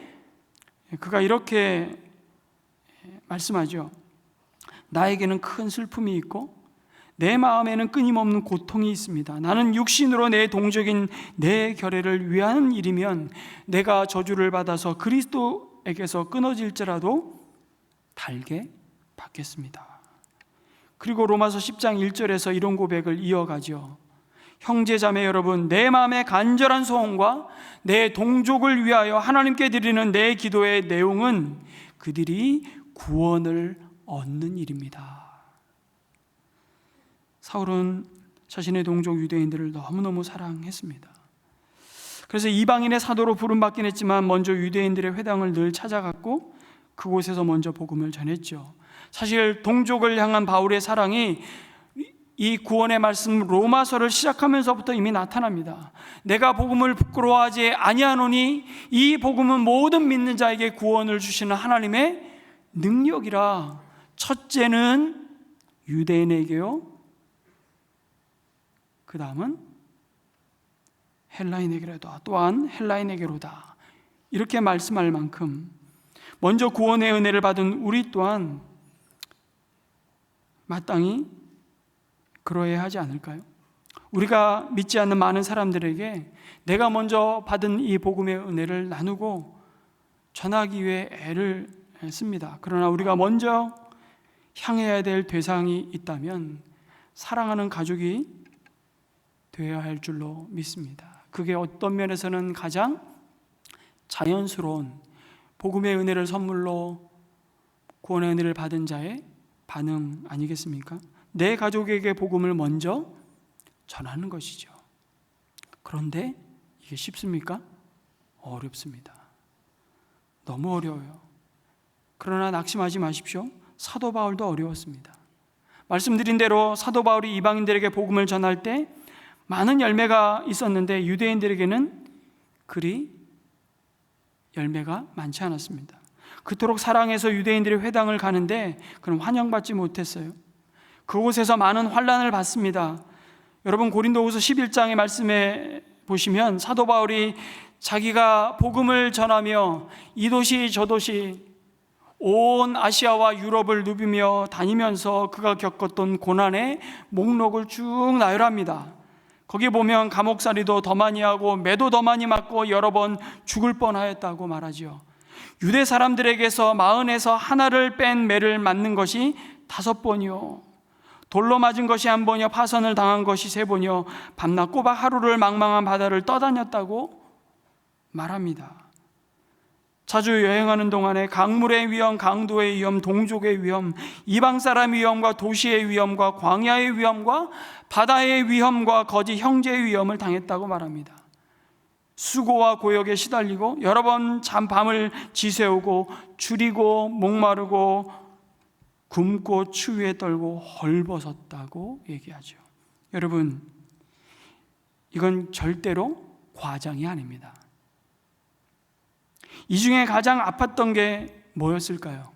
그가 이렇게 말씀하죠. 나에게는 큰 슬픔이 있고 내 마음에는 끊임없는 고통이 있습니다. 나는 육신으로 내 동족인 내 결례를 위한 일이면 내가 저주를 받아서 그리스도에게서 끊어질지라도 달게 받겠습니다. 그리고 로마서 10장 1절에서 이런 고백을 이어가죠. 형제자매 여러분, 내 마음의 간절한 소원과 내 동족을 위하여 하나님께 드리는 내 기도의 내용은 그들이 구원을 얻는 일입니다. 사울은 자신의 동족 유대인들을 너무너무 사랑했습니다. 그래서 이방인의 사도로 부름받긴 했지만 먼저 유대인들의 회당을 늘 찾아갔고 그곳에서 먼저 복음을 전했죠. 사실 동족을 향한 바울의 사랑이 이 구원의 말씀 로마서를 시작하면서부터 이미 나타납니다. 내가 복음을 부끄러워하지 아니하노니 이 복음은 모든 믿는 자에게 구원을 주시는 하나님의 능력이라. 첫째는 유대인에게요, 그 다음은 헬라인에게로다, 또한 헬라인에게로다. 이렇게 말씀할 만큼 먼저 구원의 은혜를 받은 우리 또한 마땅히 그러해야 하지 않을까요? 우리가 믿지 않는 많은 사람들에게 내가 먼저 받은 이 복음의 은혜를 나누고 전하기 위해 애를 씁니다. 그러나 우리가 먼저 향해야 될 대상이 있다면 사랑하는 가족이 되어야 할 줄로 믿습니다. 그게 어떤 면에서는 가장 자연스러운 복음의 은혜를 선물로 구원의 은혜를 받은 자의 반응 아니겠습니까? 내 가족에게 복음을 먼저 전하는 것이죠. 그런데 이게 쉽습니까? 어렵습니다. 너무 어려워요. 그러나 낙심하지 마십시오. 사도 바울도 어려웠습니다. 말씀드린 대로 사도 바울이 이방인들에게 복음을 전할 때 많은 열매가 있었는데 유대인들에게는 그리 열매가 많지 않았습니다. 그토록 사랑해서 유대인들의 회당을 가는데 그는 환영받지 못했어요. 그곳에서 많은 환난을 받습니다. 여러분 고린도후서 11장의 말씀에 보시면 사도 바울이 자기가 복음을 전하며 이 도시 저 도시 온 아시아와 유럽을 누비며 다니면서 그가 겪었던 고난의 목록을 쭉 나열합니다. 거기 보면 감옥살이도 더 많이 하고 매도 더 많이 맞고 여러 번 죽을 뻔하였다고 말하죠. 유대 사람들에게서 마흔에서 하나를 뺀 매를 맞는 것이 5번이요, 돌로 맞은 것이 1번이요, 파선을 당한 것이 3번이요, 밤낮 꼬박 하루를 망망한 바다를 떠다녔다고 말합니다. 자주 여행하는 동안에 강물의 위험, 강도의 위험, 동족의 위험, 이방 사람의 위험과 도시의 위험과 광야의 위험과 바다의 위험과 거짓 형제의 위험을 당했다고 말합니다. 수고와 고역에 시달리고 여러 번 밤을 지새우고 줄이고 목마르고 굶고 추위에 떨고 헐벗었다고 얘기하죠. 여러분, 이건 절대로 과장이 아닙니다. 이 중에 가장 아팠던 게 뭐였을까요?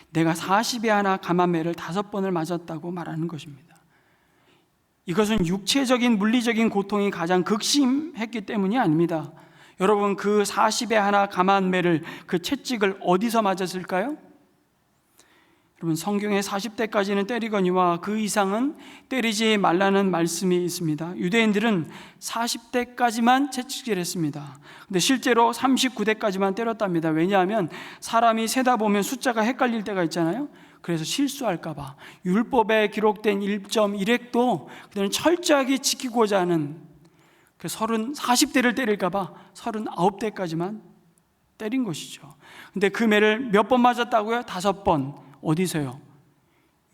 내가 40에 하나 감한 매를 5번을 맞았다고 말하는 것입니다. 이것은 육체적인 물리적인 고통이 가장 극심했기 때문이 아닙니다. 여러분, 그 40에 하나 감한 매를, 그 채찍을 어디서 맞았을까요? 여러분, 성경에 40대까지는 때리거니와 그 이상은 때리지 말라는 말씀이 있습니다. 유대인들은 40대까지만 채찍질했습니다. 근데 실제로 39대까지만 때렸답니다. 왜냐하면 사람이 세다 보면 숫자가 헷갈릴 때가 있잖아요. 그래서 실수할까 봐 율법에 기록된 1.1획도 그들은 철저하게 지키고자 하는, 40대를 때릴까 봐 39대까지만 때린 것이죠. 근데 그 매를 몇 번 맞았다고요? 5번. 어디서요?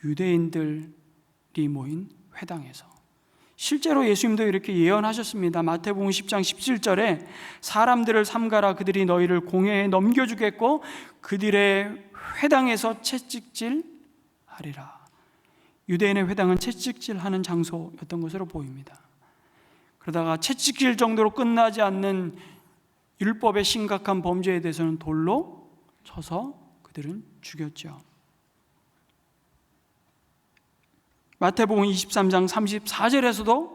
유대인들이 모인 회당에서. 실제로 예수님도 이렇게 예언하셨습니다. 마태복음 10장 17절에 사람들을 삼가라. 그들이 너희를 공회에 넘겨주겠고 그들의 회당에서 채찍질 하리라. 유대인의 회당은 채찍질하는 장소였던 것으로 보입니다. 그러다가 채찍질 정도로 끝나지 않는 율법의 심각한 범죄에 대해서는 돌로 쳐서 그들은 죽였죠. 마태복음 23장 34절에서도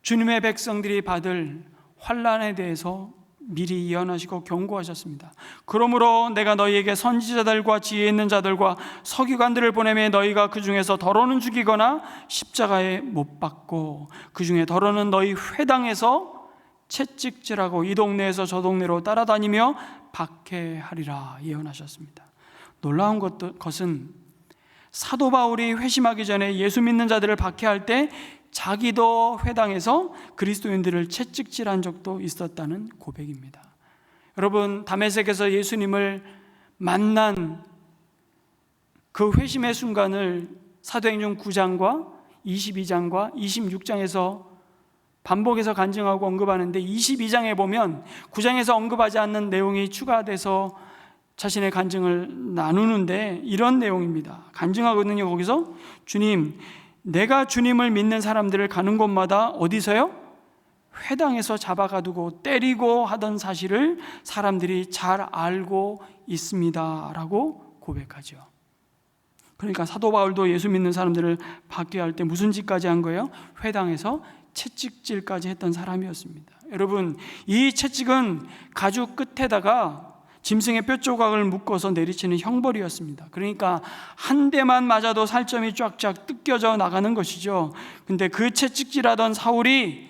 주님의 백성들이 받을 환난에 대해서 미리 예언하시고 경고하셨습니다. 그러므로 내가 너희에게 선지자들과 지혜 있는 자들과 서기관들을 보내매 너희가 그 중에서 더러는 죽이거나 십자가에 못 박고 그 중에 더러는 너희 회당에서 채찍질하고 이 동네에서 저 동네로 따라다니며 박해하리라 예언하셨습니다. 놀라운 것은 사도 바울이 회심하기 전에 예수 믿는 자들을 박해할 때 자기도 회당에서 그리스도인들을 채찍질한 적도 있었다는 고백입니다. 여러분, 다메섹에서 예수님을 만난 그 회심의 순간을 사도행전 9장과 22장과 26장에서 반복해서 간증하고 언급하는데 22장에 보면 9장에서 언급하지 않는 내용이 추가돼서 자신의 간증을 나누는데 이런 내용입니다. 간증하거든요. 거기서 주님, 내가 주님을 믿는 사람들을 가는 곳마다 어디서요? 회당에서 잡아가두고 때리고 하던 사실을 사람들이 잘 알고 있습니다 라고 고백하죠. 그러니까 사도 바울도 예수 믿는 사람들을 박해할 때 무슨 짓까지 한 거예요? 회당에서 채찍질까지 했던 사람이었습니다. 여러분, 이 채찍은 가죽 끝에다가 짐승의 뼈 조각을 묶어서 내리치는 형벌이었습니다. 그러니까 한 대만 맞아도 살점이 쫙쫙 뜯겨져 나가는 것이죠. 근데 그 채찍질하던 사울이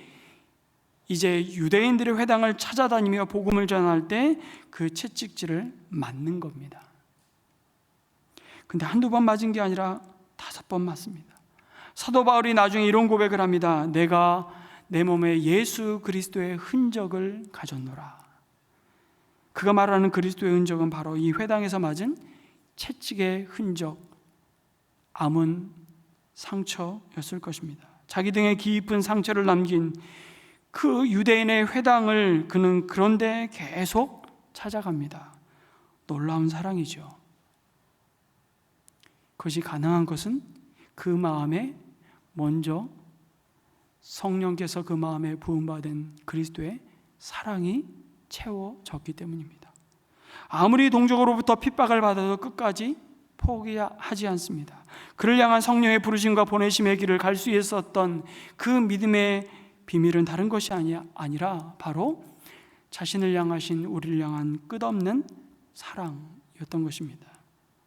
이제 유대인들의 회당을 찾아다니며 복음을 전할 때 그 채찍질을 맞는 겁니다. 근데 한두 번 맞은 게 아니라 5번 맞습니다. 사도 바울이 나중에 이런 고백을 합니다. 내가 내 몸에 예수 그리스도의 흔적을 가졌노라. 그가 말하는 그리스도의 흔적은 바로 이 회당에서 맞은 채찍의 흔적, 아문 상처였을 것입니다. 자기 등에 깊은 상처를 남긴 그 유대인의 회당을 그는 그런데 계속 찾아갑니다. 놀라운 사랑이죠. 그것이 가능한 것은 그 마음에 먼저 성령께서 그 마음에 부음받은 그리스도의 사랑이 채워졌기 때문입니다. 아무리 동족으로부터 핍박을 받아도 끝까지 포기하지 않습니다. 그를 향한 성령의 부르심과 보내심의 길을 갈 수 있었던 그 믿음의 비밀은 다른 것이 아니라 바로 자신을 향하신 우리를 향한 끝없는 사랑이었던 것입니다.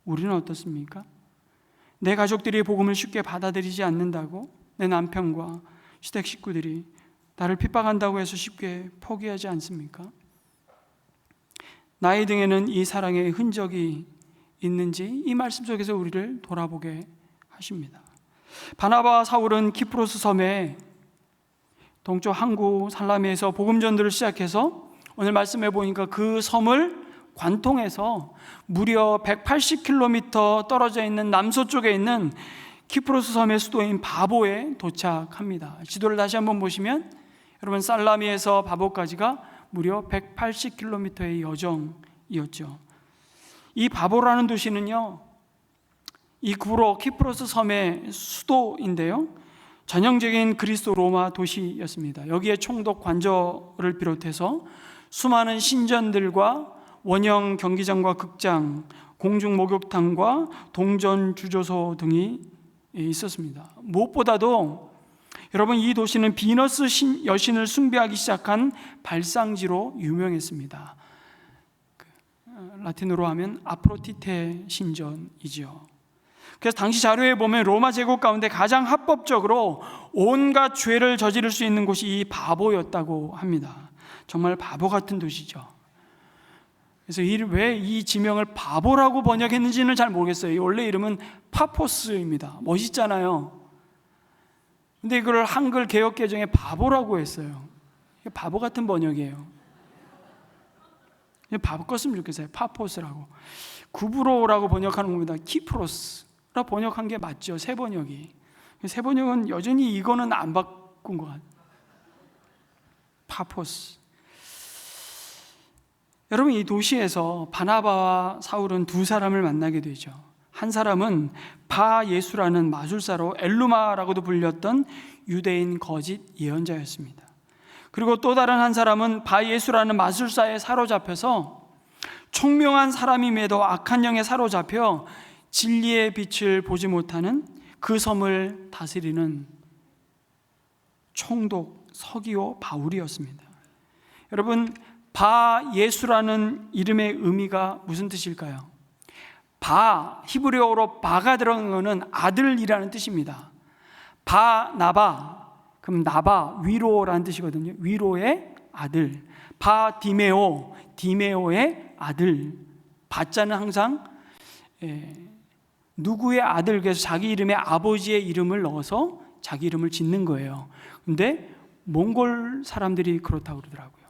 우리는 어떻습니까? 내 가족들이 복음을 쉽게 받아들이지 않는다고 내 남편과 시댁 식구들이 나를 핍박한다고 해서 쉽게 포기하지 않습니까? 나의 등에는 이 사랑의 흔적이 있는지 이 말씀 속에서 우리를 돌아보게 하십니다. 바나바와 사울은 키프로스 섬에 동쪽 항구 살라미에서 복음 전도를 시작해서 오늘 말씀해 보니까 그 섬을 관통해서 무려 180km 떨어져 있는 남서쪽에 있는 키프로스 섬의 수도인 바보에 도착합니다. 지도를 다시 한번 보시면 여러분, 살라미에서 바보까지가 무려 180km의 여정이었죠. 이 바보라는 도시는요, 이 구로 키프로스 섬의 수도인데요, 전형적인 그리스도 로마 도시였습니다. 여기에 총독 관저를 비롯해서 수많은 신전들과 원형 경기장과 극장, 공중 목욕탕과 동전 주조소 등이 있었습니다. 무엇보다도 여러분, 이 도시는 비너스 여신을 숭배하기 시작한 발상지로 유명했습니다. 라틴어로 하면 아프로디테 신전이죠. 그래서 당시 자료에 보면 로마 제국 가운데 가장 합법적으로 온갖 죄를 저지를 수 있는 곳이 이 바보였다고 합니다. 정말 바보 같은 도시죠. 그래서 왜 이 지명을 바보라고 번역했는지는 잘 모르겠어요. 원래 이름은 파포스입니다. 멋있잖아요. 근데 이걸 한글 개역 개정에 바보라고 했어요. 바보 같은 번역이에요. 바보 껐으면 좋겠어요. 파포스라고. 구브로라고 번역하는 겁니다. 키프로스라 번역한 게 맞죠. 새 번역이. 세번역은 여전히 이거는 안 바꾼 것 같아요. 파포스. 여러분, 이 도시에서 바나바와 사울은 두 사람을 만나게 되죠. 한 사람은 바 예수라는 마술사로 엘루마라고도 불렸던 유대인 거짓 예언자였습니다. 그리고 또 다른 한 사람은 바 예수라는 마술사에 사로잡혀서 총명한 사람임에도 악한 영에 사로잡혀 진리의 빛을 보지 못하는 그 섬을 다스리는 총독 서기오 바울이었습니다. 여러분, 바 예수라는 이름의 의미가 무슨 뜻일까요? 바, 히브리어로 바가 들어간 것은 아들이라는 뜻입니다. 바 나바, 그럼 나바 위로라는 뜻이거든요. 위로의 아들. 바 디메오, 디메오의 아들. 바자는 항상 누구의 아들, 그래서 자기 이름에 아버지의 이름을 넣어서 자기 이름을 짓는 거예요. 근데 몽골 사람들이 그렇다고 그러더라고요.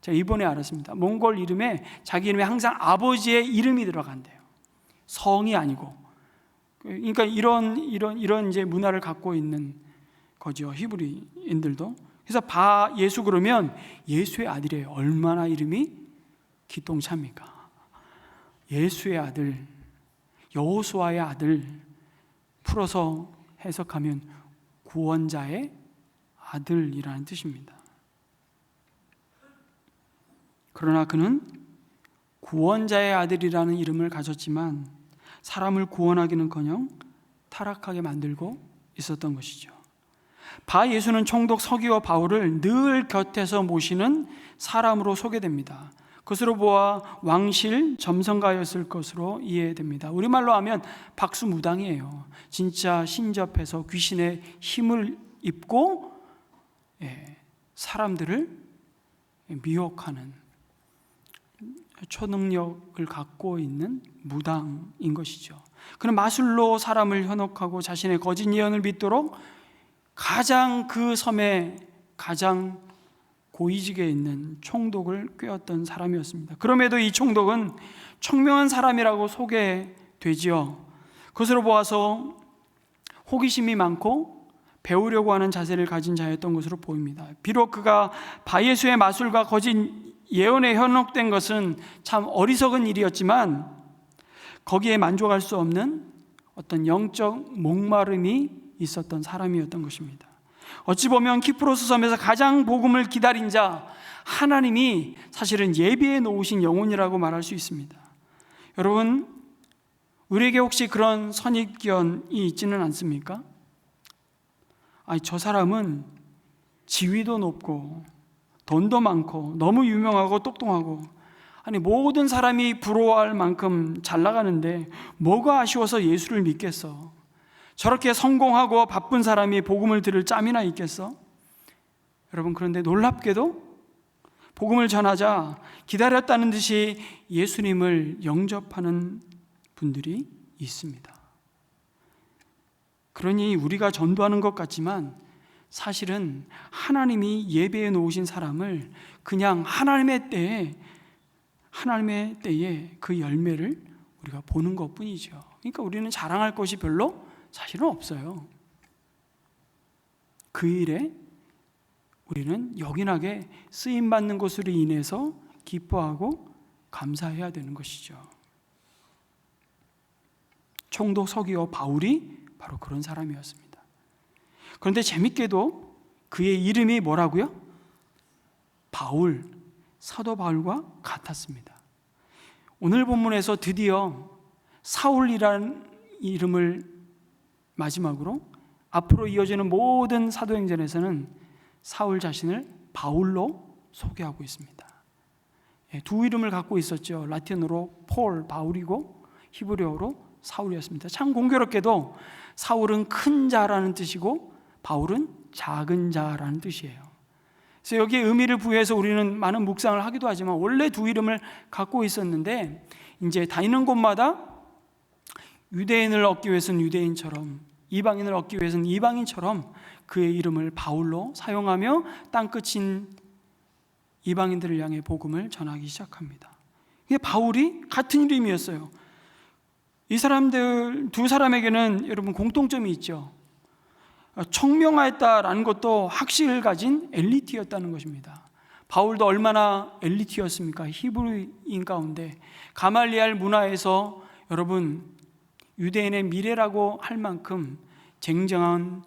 제가 이번에 알았습니다. 몽골 이름에 자기 이름에 항상 아버지의 이름이 들어간대요. 성이 아니고. 그러니까 이런 이제 문화를 갖고 있는 거죠, 히브리인들도. 그래서 바 예수 그러면 예수의 아들이에요. 얼마나 이름이 기똥차입니까? 예수의 아들, 여호수아의 아들, 풀어서 해석하면 구원자의 아들이라는 뜻입니다. 그러나 그는 구원자의 아들이라는 이름을 가졌지만 사람을 구원하기는커녕 타락하게 만들고 있었던 것이죠. 바 예수는 총독 서기오 바울을 늘 곁에서 모시는 사람으로 소개됩니다. 그것으로 보아 왕실 점성가였을 것으로 이해됩니다. 우리말로 하면 박수무당이에요. 진짜 신접해서 귀신의 힘을 입고 사람들을 미혹하는 초능력을 갖고 있는 무당인 것이죠. 그는 마술로 사람을 현혹하고 자신의 거짓 예언을 믿도록 가장 그 섬에 가장 고위직에 있는 총독을 꾀었던 사람이었습니다. 그럼에도 이 총독은 총명한 사람이라고 소개되지요. 그것으로 보아서 호기심이 많고 배우려고 하는 자세를 가진 자였던 것으로 보입니다. 비록 그가 바예수의 마술과 거짓 예언에 현혹된 것은 참 어리석은 일이었지만 거기에 만족할 수 없는 어떤 영적 목마름이 있었던 사람이었던 것입니다. 어찌 보면 키프로스 섬에서 가장 복음을 기다린 자, 하나님이 사실은 예비해 놓으신 영혼이라고 말할 수 있습니다. 여러분, 우리에게 혹시 그런 선입견이 있지는 않습니까? 저 사람은 지위도 높고 돈도 많고 너무 유명하고 똑똑하고 모든 사람이 부러워할 만큼 잘 나가는데 뭐가 아쉬워서 예수를 믿겠어? 저렇게 성공하고 바쁜 사람이 복음을 들을 짬이나 있겠어? 여러분, 그런데 놀랍게도 복음을 전하자 기다렸다는 듯이 예수님을 영접하는 분들이 있습니다. 그러니 우리가 전도하는 것 같지만 사실은 하나님이 예배해 놓으신 사람을 그냥 하나님의 때에 그 열매를 우리가 보는 것뿐이죠. 그러니까 우리는 자랑할 것이 별로 사실은 없어요. 그 일에 우리는 역인하게 쓰임받는 것으로 인해서 기뻐하고 감사해야 되는 것이죠. 총독 서기오 바울이 바로 그런 사람이었습니다. 그런데 재밌게도 그의 이름이 뭐라고요? 바울, 사도 바울과 같았습니다. 오늘 본문에서 드디어 사울이라는 이름을 마지막으로 앞으로 이어지는 모든 사도행전에서는 사울 자신을 바울로 소개하고 있습니다. 두 이름을 갖고 있었죠. 라틴어로 폴, 바울이고 히브리어로 사울이었습니다. 참 공교롭게도 사울은 큰 자라는 뜻이고 바울은 작은 자라는 뜻이에요. 그래서 여기에 의미를 부여해서 우리는 많은 묵상을 하기도 하지만 원래 두 이름을 갖고 있었는데 이제 다니는 곳마다 유대인을 얻기 위해서는 유대인처럼, 이방인을 얻기 위해서는 이방인처럼 그의 이름을 바울로 사용하며 땅끝인 이방인들을 향해 복음을 전하기 시작합니다. 이게 바울이 같은 이름이었어요. 이 사람들 두 사람에게는 여러분 공통점이 있죠. 청명하였다라는 것도 학식을 가진 엘리트였다는 것입니다. 바울도 얼마나 엘리트였습니까? 히브리인 가운데 가말리알 문화에서 여러분 유대인의 미래라고 할 만큼 쟁쟁한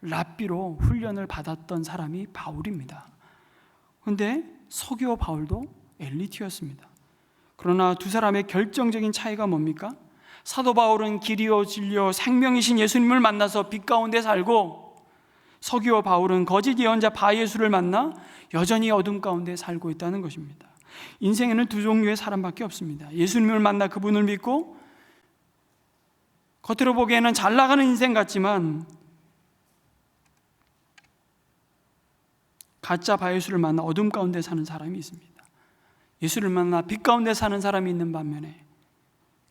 랍비로 훈련을 받았던 사람이 바울입니다. 그런데 서기오 바울도 엘리트였습니다. 그러나 두 사람의 결정적인 차이가 뭡니까? 사도 바울은 길이요 진리요 생명이신 예수님을 만나서 빛 가운데 살고, 서기오 바울은 거짓 예언자 바예수를 만나 여전히 어둠 가운데 살고 있다는 것입니다. 인생에는 두 종류의 사람밖에 없습니다. 예수님을 만나 그분을 믿고 겉으로 보기에는 잘 나가는 인생 같지만 가짜 바예수를 만나 어둠 가운데 사는 사람이 있습니다. 예수를 만나 빛 가운데 사는 사람이 있는 반면에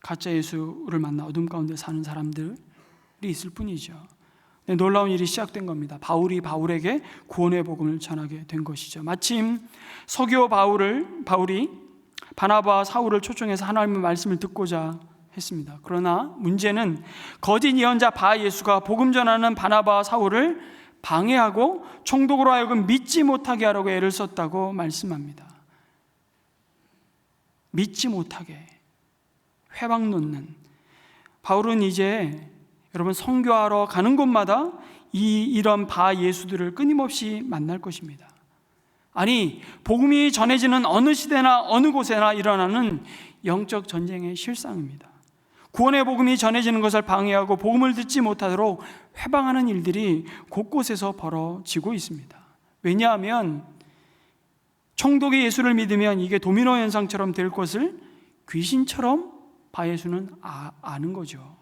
가짜 예수를 만나 어둠 가운데 사는 사람들이 있을 뿐이죠. 놀라운 일이 시작된 겁니다. 바울이 바울에게 구원의 복음을 전하게 된 것이죠. 마침 서기오 바울이 바나바와 사울을 초청해서 하나님의 말씀을 듣고자 했습니다. 그러나 문제는 거짓 예언자 바예수가 복음 전하는 바나바와 사울을 방해하고 총독으로 하여금 믿지 못하게 하려고 애를 썼다고 말씀합니다. 믿지 못하게 회방 놓는. 바울은 이제 여러분 선교하러 가는 곳마다 이런 바예수들을 끊임없이 만날 것입니다. 아니, 복음이 전해지는 어느 시대나 어느 곳에나 일어나는 영적 전쟁의 실상입니다. 구원의 복음이 전해지는 것을 방해하고 복음을 듣지 못하도록 회방하는 일들이 곳곳에서 벌어지고 있습니다. 왜냐하면 총독이 예수를 믿으면 이게 도미노 현상처럼 될 것을 귀신처럼 바예수는 아는 거죠.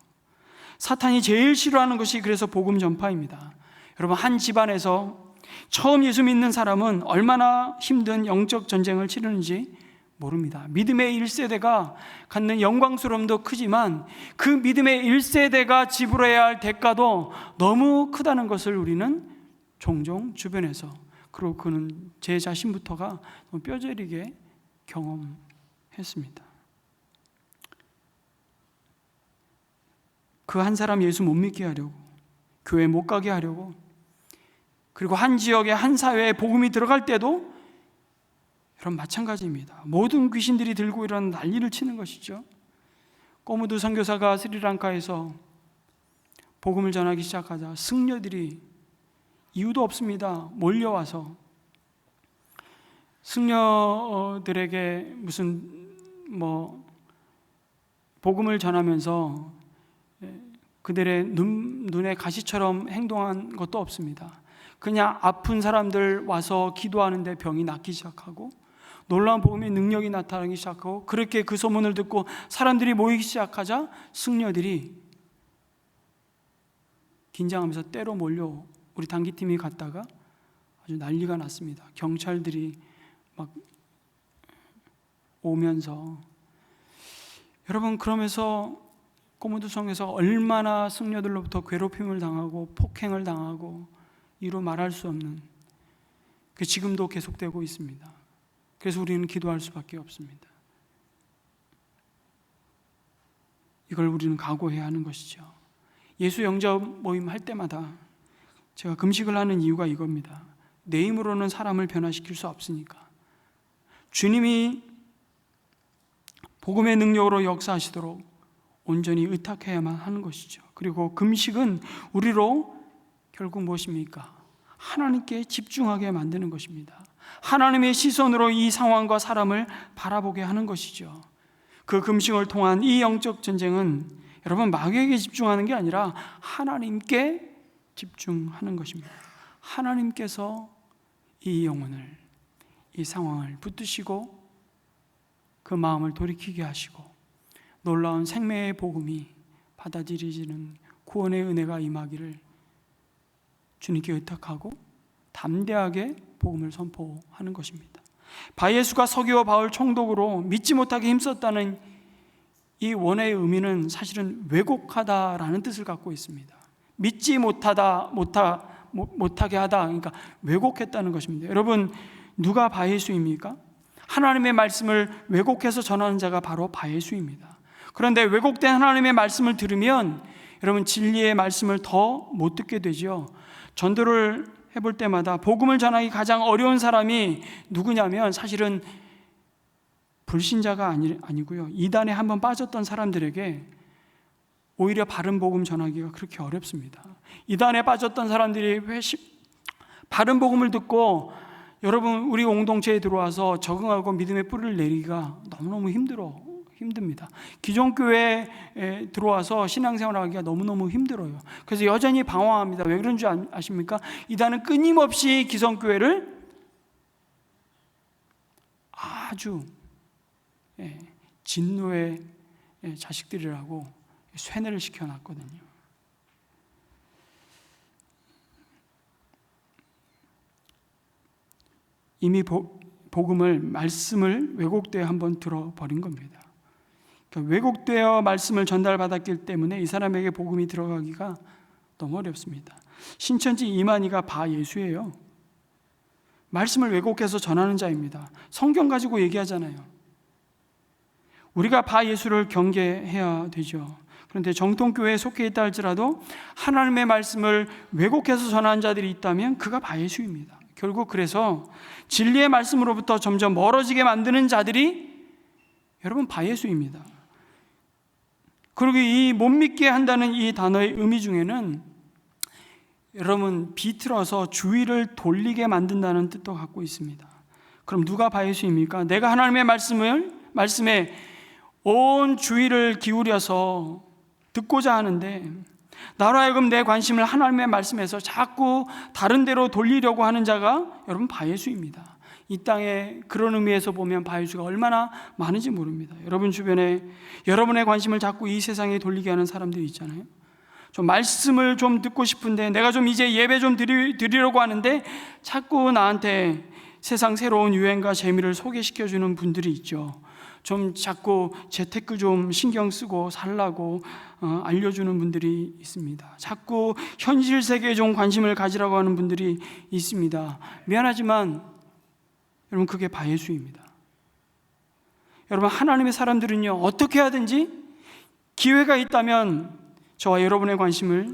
사탄이 제일 싫어하는 것이 그래서 복음 전파입니다. 여러분, 한 집안에서 처음 예수 믿는 사람은 얼마나 힘든 영적 전쟁을 치르는지 모릅니다. 믿음의 1세대가 갖는 영광스러움도 크지만 그 믿음의 1세대가 지불해야 할 대가도 너무 크다는 것을 우리는 종종 주변에서, 그리고 그는 제 자신부터가 뼈저리게 경험했습니다. 그 한 사람 예수 못 믿게 하려고, 교회 못 가게 하려고, 그리고 한 지역에 한 사회에 복음이 들어갈 때도 여러분 마찬가지입니다. 모든 귀신들이 들고 일어나는 난리를 치는 것이죠. 꼬무드 선교사가 스리랑카에서 복음을 전하기 시작하자 승려들이 이유도 없습니다. 몰려와서 승려들에게 무슨 복음을 전하면서 그들의 눈에 가시처럼 행동한 것도 없습니다. 그냥 아픈 사람들 와서 기도하는데 병이 낫기 시작하고 놀라운 복음의 능력이 나타나기 시작하고, 그렇게 그 소문을 듣고 사람들이 모이기 시작하자 승려들이 긴장하면서 때로 몰려 우리 단기팀이 갔다가 아주 난리가 났습니다. 경찰들이 막 오면서, 여러분, 그러면서 꼬무드성에서 얼마나 승려들로부터 괴롭힘을 당하고 폭행을 당하고 이루 말할 수 없는, 그 지금도 계속되고 있습니다. 그래서 우리는 기도할 수밖에 없습니다. 이걸 우리는 각오해야 하는 것이죠. 예수 영접 모임 할 때마다 제가 금식을 하는 이유가 이겁니다. 내 힘으로는 사람을 변화시킬 수 없으니까 주님이 복음의 능력으로 역사하시도록 온전히 의탁해야만 하는 것이죠. 그리고 금식은 우리로 결국 무엇입니까? 하나님께 집중하게 만드는 것입니다. 하나님의 시선으로 이 상황과 사람을 바라보게 하는 것이죠. 그 금식을 통한 이 영적 전쟁은 여러분 마귀에게 집중하는 게 아니라 하나님께 집중하는 것입니다. 하나님께서 이 영혼을, 이 상황을 붙드시고 그 마음을 돌이키게 하시고 놀라운 생명의 복음이 받아들여지는 구원의 은혜가 임하기를 주님께 의탁하고 담대하게 복음을 선포하는 것입니다. 바예수가 서기오 바울 총독으로 믿지 못하게 힘썼다는 이 원어의 의미는 사실은 왜곡하다라는 뜻을 갖고 있습니다. 믿지 못하게 하다, 그러니까 왜곡했다는 것입니다. 여러분, 누가 바예수입니까? 하나님의 말씀을 왜곡해서 전하는 자가 바로 바예수입니다. 그런데 왜곡된 하나님의 말씀을 들으면 여러분 진리의 말씀을 더 못 듣게 되죠. 전도를 해볼 때마다 복음을 전하기 가장 어려운 사람이 누구냐면 사실은 불신자가 아니고요. 이단에 한번 빠졌던 사람들에게 오히려 바른 복음 전하기가 그렇게 어렵습니다. 이단에 빠졌던 사람들이 바른 복음을 듣고 여러분 우리 공동체에 들어와서 적응하고 믿음의 뿌리를 내리기가 너무너무 힘듭니다. 기존 교회에 들어와서 신앙생활하기가 너무너무 힘들어요. 그래서 여전히 방황합니다. 왜 그런 줄 아십니까? 이단은 끊임없이 기존 교회를 아주 진노의 자식들이라고 쇠뇌를 시켜놨거든요. 이미 말씀을 왜곡되어 한번 들어버린 겁니다. 그러니까 왜곡되어 말씀을 전달받았기 때문에 이 사람에게 복음이 들어가기가 너무 어렵습니다. 신천지 이만희가 바예수예요. 말씀을 왜곡해서 전하는 자입니다. 성경 가지고 얘기하잖아요. 우리가 바예수를 경계해야 되죠. 그런데 정통교회에 속해 있다 할지라도 하나님의 말씀을 왜곡해서 전하는 자들이 있다면 그가 바예수입니다. 결국 그래서 진리의 말씀으로부터 점점 멀어지게 만드는 자들이 여러분 바예수입니다. 그리고 이 못 믿게 한다는 이 단어의 의미 중에는 여러분 비틀어서 주의를 돌리게 만든다는 뜻도 갖고 있습니다. 그럼 누가 바예수입니까? 내가 하나님의 말씀에 온 주의를 기울여서 듣고자 하는데 나로 하여금 내 관심을 하나님의 말씀에서 자꾸 다른 데로 돌리려고 하는 자가 여러분 바예수입니다. 이 땅에 그런 의미에서 보면 바예수가 얼마나 많은지 모릅니다. 여러분 주변에 여러분의 관심을 자꾸 이 세상에 돌리게 하는 사람들이 있잖아요. 좀 말씀을 좀 듣고 싶은데 내가 좀 이제 예배 좀 드리려고 하는데 자꾸 나한테 세상 새로운 유행과 재미를 소개시켜주는 분들이 있죠. 좀 자꾸 재테크 좀 신경 쓰고 살라고 알려주는 분들이 있습니다. 자꾸 현실 세계에 좀 관심을 가지라고 하는 분들이 있습니다. 미안하지만 여러분 그게 바예수입니다. 여러분 하나님의 사람들은요 어떻게 하든지 기회가 있다면 저와 여러분의 관심을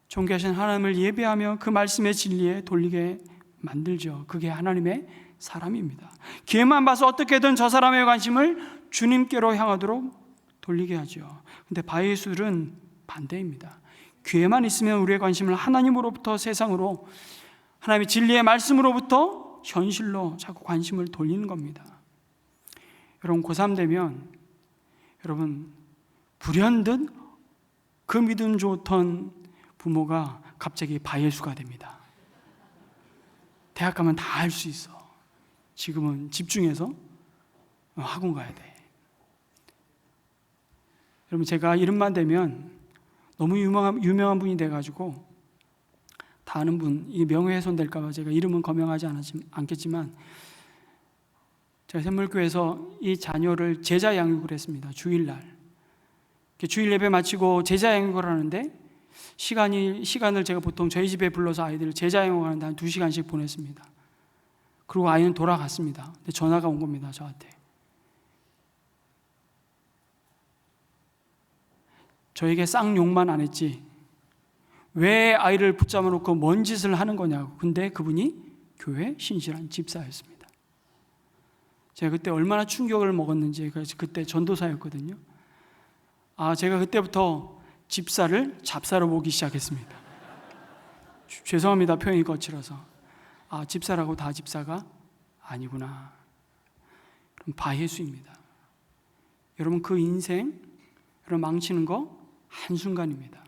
존귀하신 하나님을 예배하며 그 말씀의 진리에 돌리게 만들죠. 그게 하나님의 사람입니다. 기회만 봐서 어떻게든 저 사람의 관심을 주님께로 향하도록 돌리게 하죠. 근데 바예수들은 반대입니다. 기회만 있으면 우리의 관심을 하나님으로부터 세상으로, 하나님의 진리의 말씀으로부터 현실로 자꾸 관심을 돌리는 겁니다. 여러분 고3 되면 여러분 불현듯 그 믿음 좋던 부모가 갑자기 바예수가 됩니다. 대학 가면 다 할 수 있어. 지금은 집중해서 학원 가야 돼. 여러분 제가 이름만 대면 너무 유명한 분이 돼가지고 다 아는 분, 이 명예훼손 될까 봐 제가 이름은 거명하지 않겠지만 제가 샘물교회에서 이 자녀를 제자 양육을 했습니다. 주일날 주일 예배 마치고 제자 양육을 하는데 시간을 제가 보통 저희 집에 불러서 아이들을 제자 양육을 하는데 한 2시간씩 보냈습니다. 그리고 아이는 돌아갔습니다. 근데 전화가 온 겁니다, 저한테. 저에게 쌍욕만 안 했지 왜 아이를 붙잡아 놓고 뭔 짓을 하는 거냐고. 근데 그분이 교회 신실한 집사였습니다. 제가 그때 얼마나 충격을 먹었는지. 그때 전도사였거든요. 제가 그때부터 집사를 잡사로 보기 시작했습니다. 죄송합니다, 표현이 거칠어서. 집사라고 다 집사가 아니구나. 그럼 바예수입니다. 여러분 그 인생 여러분 망치는 거 한순간입니다.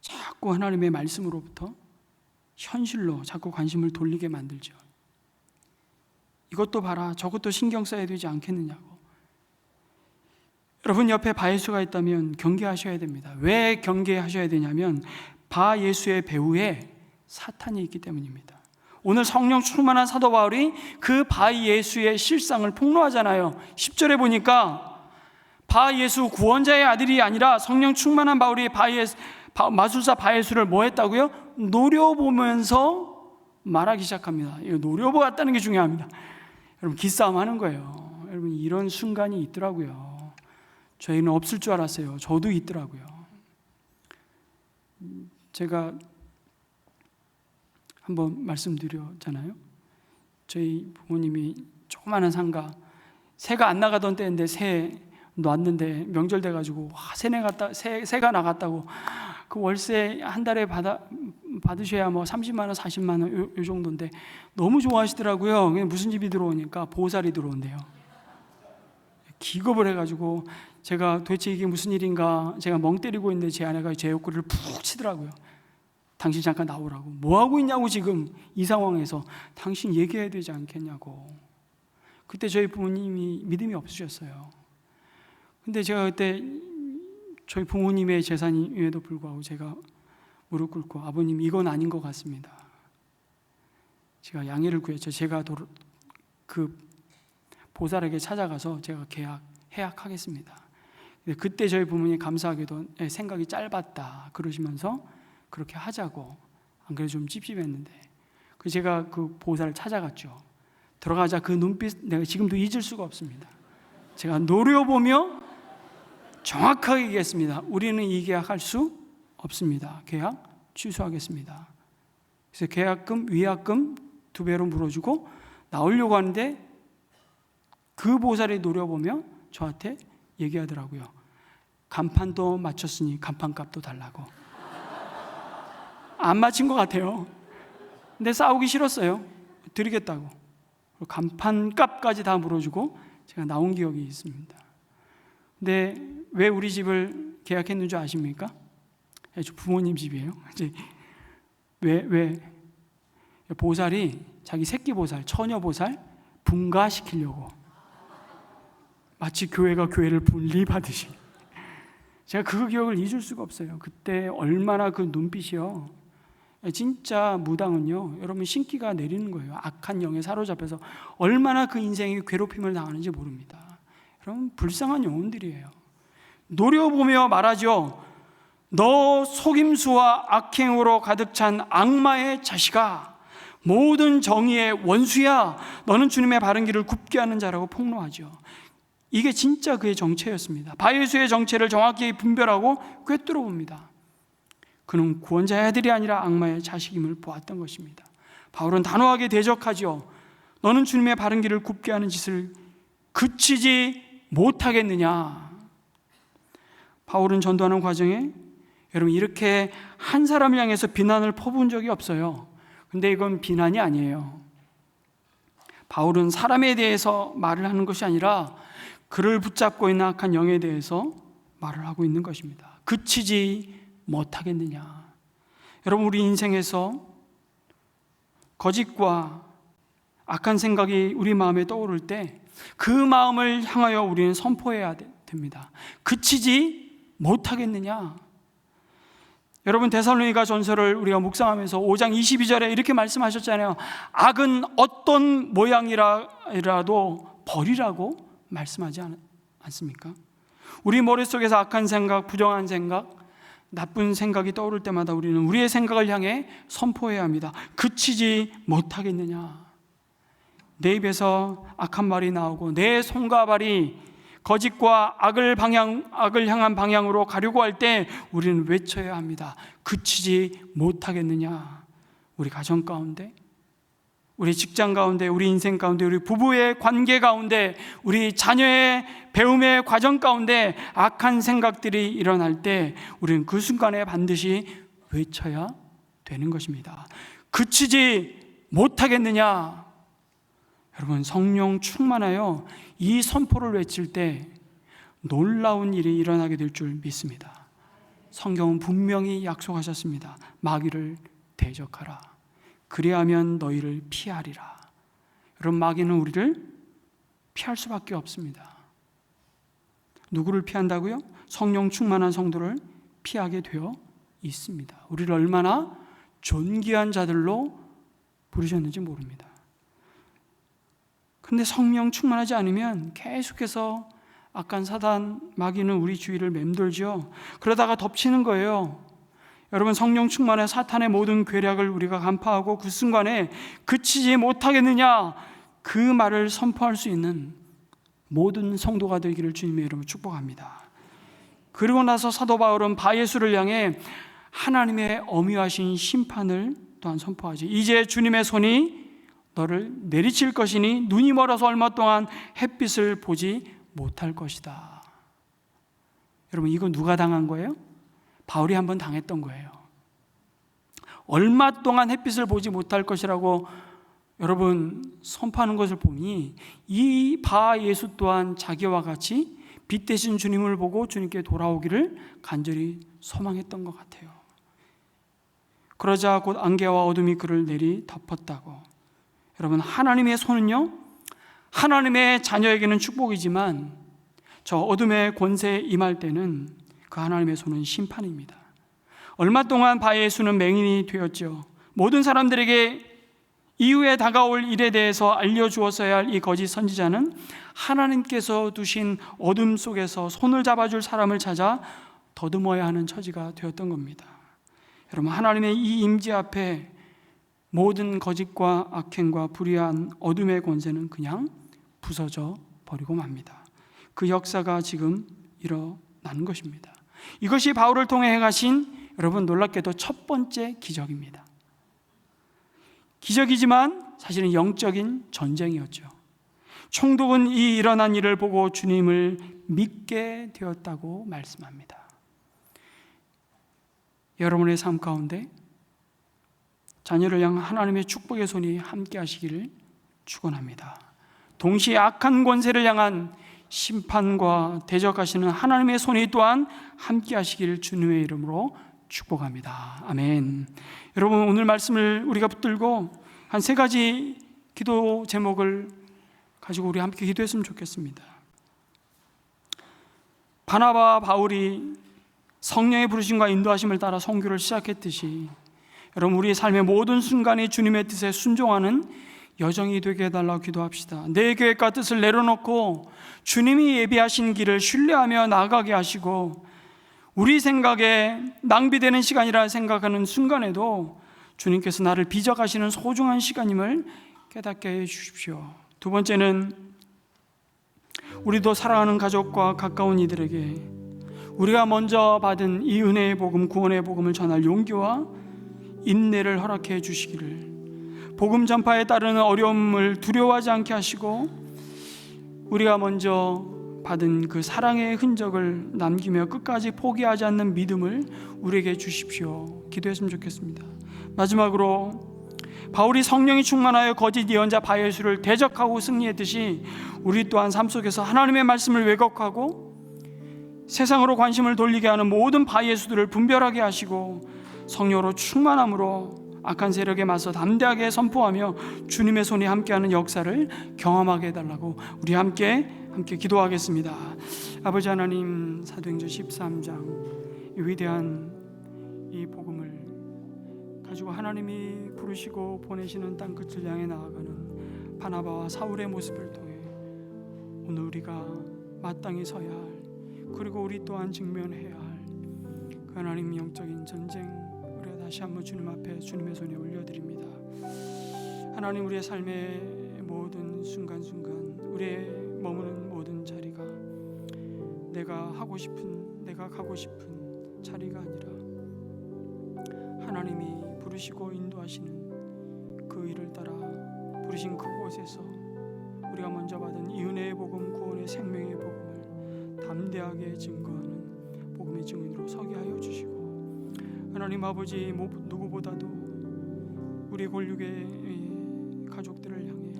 자꾸 하나님의 말씀으로부터 현실로 자꾸 관심을 돌리게 만들죠. 이것도 봐라, 저것도 신경 써야 되지 않겠느냐고. 여러분 옆에 바예수가 있다면 경계하셔야 됩니다. 왜 경계하셔야 되냐면 바예수의 배후에 사탄이 있기 때문입니다. 오늘 성령 충만한 사도 바울이 그 바예수의 실상을 폭로하잖아요. 10절에 보니까 바예수 구원자의 아들이 아니라 성령 충만한 바울이 마술사 바예수를 뭐 했다고요? 노려보면서 말하기 시작합니다. 이거 노려보았다는 게 중요합니다. 여러분 기싸움 하는 거예요. 여러분 이런 순간이 있더라고요. 저희는 없을 줄 알았어요. 저도 있더라고요. 제가 한번 말씀드렸잖아요. 저희 부모님이 조그마한 상가, 새가 안 나가던 때인데 새 놨는데 명절 돼가지고 새가 나갔다고 그 월세 한 달에 받으셔야 뭐 30만 원, 40만 원 요 정도인데 너무 좋아하시더라고요. 무슨 집이 들어오니까 보살이 들어온대요. 기겁을 해가지고 제가 도대체 이게 무슨 일인가, 제가 멍 때리고 있는데 제 아내가 제 옆구리를 푹 치더라고요. 당신 잠깐 나오라고. 뭐 하고 있냐고 지금 이 상황에서. 당신 얘기해야 되지 않겠냐고. 그때 저희 부모님이 믿음이 없으셨어요. 근데 제가 그때 저희 부모님의 재산임에도 불구하고 제가 무릎 꿇고 아버님 이건 아닌 것 같습니다. 제가 양해를 구했죠. 제가 그 보살에게 찾아가서 제가 해약하겠습니다. 근데 그때 저희 부모님 감사하게도 생각이 짧았다 그러시면서 그렇게 하자고. 안 그래도 좀 찝찝했는데 제가 그 보살을 찾아갔죠. 들어가자 그 눈빛 내가 지금도 잊을 수가 없습니다. 제가 노려보며 정확하게 얘기했습니다. 우리는 이 계약할 수 없습니다. 계약 취소하겠습니다. 그래서 계약금, 위약금 2배로 물어주고 나오려고 하는데 그 보살이 노려보며 저한테 얘기하더라고요. 간판도 맞췄으니 간판값도 달라고. 안 맞힌 것 같아요. 근데 싸우기 싫었어요. 드리겠다고. 간판값까지 다 물어주고 제가 나온 기억이 있습니다. 근데 왜 우리 집을 계약했는 줄 아십니까? 저 부모님 집이에요. 이제 왜 보살이 자기 새끼 보살, 처녀 보살 분가시키려고. 마치 교회가 교회를 분리받으시. 제가 그 기억을 잊을 수가 없어요. 그때 얼마나 그 눈빛이요. 진짜 무당은요, 여러분 신기가 내리는 거예요. 악한 영에 사로잡혀서 얼마나 그 인생이 괴롭힘을 당하는지 모릅니다. 여러분 불쌍한 영혼들이에요. 노려보며 말하죠. 너 속임수와 악행으로 가득 찬 악마의 자식아, 모든 정의의 원수야. 너는 주님의 바른 길을 굽게 하는 자라고 폭로하죠. 이게 진짜 그의 정체였습니다. 바예수의 정체를 정확히 분별하고 꿰뚫어 봅니다. 그는 구원자의 아들이 아니라 악마의 자식임을 보았던 것입니다. 바울은 단호하게 대적하죠. 너는 주님의 바른 길을 굽게 하는 짓을 그치지 못하겠느냐. 바울은 전도하는 과정에 여러분 이렇게 한 사람을 향해서 비난을 퍼부은 적이 없어요. 근데 이건 비난이 아니에요. 바울은 사람에 대해서 말을 하는 것이 아니라 그를 붙잡고 있는 악한 영에 대해서 말을 하고 있는 것입니다. 그치지 못하겠느냐. 여러분 우리 인생에서 거짓과 악한 생각이 우리 마음에 떠오를 때 그 마음을 향하여 우리는 선포해야 됩니다. 그치지 못하겠느냐. 여러분 데살로니가 전서를 우리가 묵상하면서 5장 22절에 이렇게 말씀하셨잖아요. 악은 어떤 모양이라도 버리라고 말씀하지 않습니까? 우리 머릿속에서 악한 생각, 부정한 생각, 나쁜 생각이 떠오를 때마다 우리는 우리의 생각을 향해 선포해야 합니다. 그치지 못하겠느냐. 내 입에서 악한 말이 나오고 내 손과 발이 거짓과 악을 향한 방향으로 가려고 할 때 우리는 외쳐야 합니다. 그치지 못하겠느냐. 우리 가정 가운데, 우리 직장 가운데, 우리 인생 가운데, 우리 부부의 관계 가운데, 우리 자녀의 배움의 과정 가운데 악한 생각들이 일어날 때 우리는 그 순간에 반드시 외쳐야 되는 것입니다. 그치지 못하겠느냐. 여러분 성령 충만하여 이 선포를 외칠 때 놀라운 일이 일어나게 될 줄 믿습니다. 성경은 분명히 약속하셨습니다. 마귀를 대적하라. 그리하면 너희를 피하리라. 여러분 마귀는 우리를 피할 수밖에 없습니다. 누구를 피한다고요? 성령 충만한 성도를 피하게 되어 있습니다. 우리를 얼마나 존귀한 자들로 부르셨는지 모릅니다. 근데 성령 충만하지 않으면 계속해서 악한 사단 마귀는 우리 주위를 맴돌죠. 그러다가 덮치는 거예요. 여러분, 성령 충만해 사탄의 모든 괴략을 우리가 간파하고 그 순간에 그치지 못하겠느냐, 그 말을 선포할 수 있는 모든 성도가 되기를 주님의 이름으로 축복합니다. 그리고 나서 사도 바울은 바예수를 향해 하나님의 엄유하신 심판을 또한 선포하지. 이제 주님의 손이 너를 내리칠 것이니 눈이 멀어서 얼마 동안 햇빛을 보지 못할 것이다. 여러분, 이거 누가 당한 거예요? 바울이 한번 당했던 거예요. 얼마 동안 햇빛을 보지 못할 것이라고 여러분 선포하는 것을 보니 이 바예수 또한 자기와 같이 빛 대신 주님을 보고 주님께 돌아오기를 간절히 소망했던 것 같아요. 그러자 곧 안개와 어둠이 그를 내리 덮었다고. 여러분, 하나님의 손은요, 하나님의 자녀에게는 축복이지만 저 어둠의 권세에 임할 때는 그 하나님의 손은 심판입니다. 얼마 동안 바예수는 맹인이 되었죠. 모든 사람들에게 이후에 다가올 일에 대해서 알려주었어야 할 이 거짓 선지자는 하나님께서 두신 어둠 속에서 손을 잡아줄 사람을 찾아 더듬어야 하는 처지가 되었던 겁니다. 여러분, 하나님의 이 임재 앞에 모든 거짓과 악행과 불의한 어둠의 권세는 그냥 부서져 버리고 맙니다. 그 역사가 지금 일어난 것입니다. 이것이 바울을 통해 행하신, 여러분 놀랍게도 첫 번째 기적입니다. 기적이지만 사실은 영적인 전쟁이었죠. 총독은 이 일어난 일을 보고 주님을 믿게 되었다고 말씀합니다. 여러분의 삶 가운데 자녀를 향한 하나님의 축복의 손이 함께 하시기를 축원합니다. 동시에 악한 권세를 향한 심판과 대적하시는 하나님의 손이 또한 함께 하시기를 주님의 이름으로 축복합니다. 아멘. 여러분, 오늘 말씀을 우리가 붙들고 한 3가지 기도 제목을 가지고 우리 함께 기도했으면 좋겠습니다. 바나바와 바울이 성령의 부르심과 인도하심을 따라 선교를 시작했듯이 여러분, 우리의 삶의 모든 순간이 주님의 뜻에 순종하는 여정이 되게 해달라고 기도합시다. 내 계획과 뜻을 내려놓고 주님이 예비하신 길을 신뢰하며 나아가게 하시고, 우리 생각에 낭비되는 시간이라 생각하는 순간에도 주님께서 나를 빚어가시는 소중한 시간임을 깨닫게 해 주십시오. 2번째는 우리도 사랑하는 가족과 가까운 이들에게 우리가 먼저 받은 이 은혜의 복음, 구원의 복음을 전할 용기와 인내를 허락해 주시기를, 복음 전파에 따르는 어려움을 두려워하지 않게 하시고 우리가 먼저 받은 그 사랑의 흔적을 남기며 끝까지 포기하지 않는 믿음을 우리에게 주십시오. 기도했으면 좋겠습니다. 마지막으로 바울이 성령이 충만하여 거짓 예언자 바예수를 대적하고 승리했듯이 우리 또한 삶 속에서 하나님의 말씀을 왜곡하고 세상으로 관심을 돌리게 하는 모든 바예수들을 분별하게 하시고 성령으로 충만함으로 악한 세력에 맞서 담대하게 선포하며 주님의 손이 함께하는 역사를 경험하게 해달라고 우리 함께 기도하겠습니다. 아버지 하나님, 사도행전 13장 이 위대한 이 복음을 가지고 하나님이 부르시고 보내시는 땅끝을 향해 나아가는 바나바와 사울의 모습을 통해 오늘 우리가 마땅히 서야 할, 그리고 우리 또한 직면해야 할 그 하나님 영적인 전쟁, 우리가 다시 한번 주님 앞에 주님의 손에 올려드립니다. 하나님, 우리의 삶의 모든 순간순간, 우리의 머무는 모든 자리가 내가 하고 싶은, 내가 가고 싶은 자리가 아니라 하나님이 부르시고 인도하시는 그 일을 따라 부르신 그곳에서 우리가 먼저 받은 이 은혜의 복음, 구원의 생명의 복음을 담대하게 증거하는 복음의 증인으로 서게 하여 주시고, 하나님 아버지, 누구보다도 우리 골육의 가족들을 향해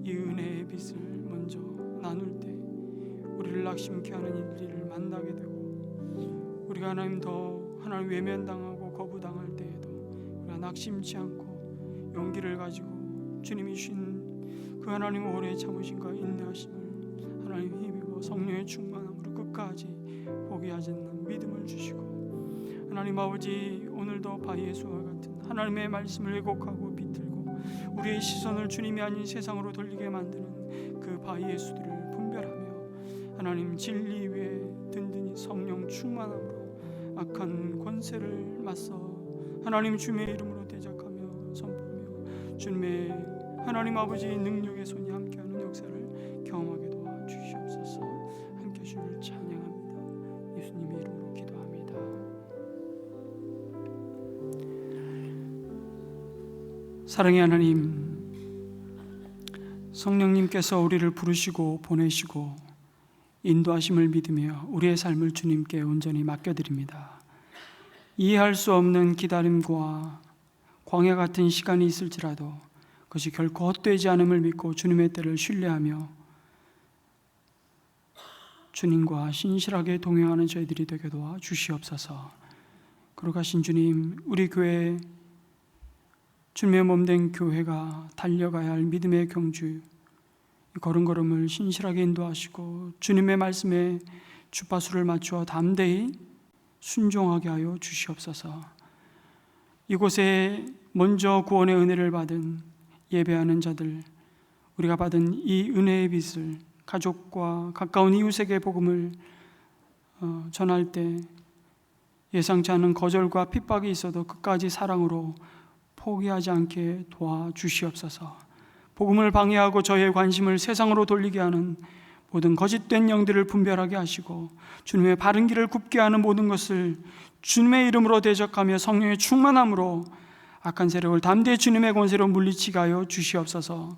이 은혜의 빛을 먼저 나눌 때 우리를 낙심케 하는 일들을 만나게 되고, 우리가 하나님 더 하나님 외면당하고 거부당할 때에도 우리가 낙심치 않고 용기를 가지고 주님이 주신 그 하나님 오래 참으심과 인내하심을 하나님 힘입어 성령의 충만함으로 끝까지 포기하지 않는 믿음을 주시고, 하나님 아버지, 오늘도 바예수와 같은 하나님의 말씀을 왜곡하고 비틀고 우리의 시선을 주님이 아닌 세상으로 돌리게 만드는 그 바예수들을 분별하며 하나님 진리 위에 든든히 성령 충만함으로 악한 권세를 맞서 하나님 주님의 이름으로 대적하며 선포하며 주님의 하나님 아버지 능력의 손이 함께하는 역사를 경험하게 도와주시옵소서. 함께 주를 찬양합니다. 예수님의 이름으로 기도합니다. 사랑의 하나님, 성령님께서 우리를 부르시고 보내시고 인도하심을 믿으며 우리의 삶을 주님께 온전히 맡겨드립니다. 이해할 수 없는 기다림과 광야 같은 시간이 있을지라도 그것이 결코 헛되지 않음을 믿고 주님의 때를 신뢰하며 주님과 신실하게 동행하는 저희들이 되게 도와 주시옵소서. 거룩하신 주님, 우리 교회 주님의 몸된 교회가 달려가야 할 믿음의 경주, 걸음걸음을 신실하게 인도하시고 주님의 말씀에 주파수를 맞추어 담대히 순종하게 하여 주시옵소서. 이곳에 먼저 구원의 은혜를 받은 예배하는 자들, 우리가 받은 이 은혜의 빛을 가족과 가까운 이웃에게 복음을 전할 때 예상치 않은 거절과 핍박이 있어도 끝까지 사랑으로 포기하지 않게 도와주시옵소서. 복음을 방해하고 저희의 관심을 세상으로 돌리게 하는 모든 거짓된 영들을 분별하게 하시고 주님의 바른 길을 굽게 하는 모든 것을 주님의 이름으로 대적하며 성령의 충만함으로 악한 세력을 담대히 주님의 권세로 물리치게 하여 주시옵소서.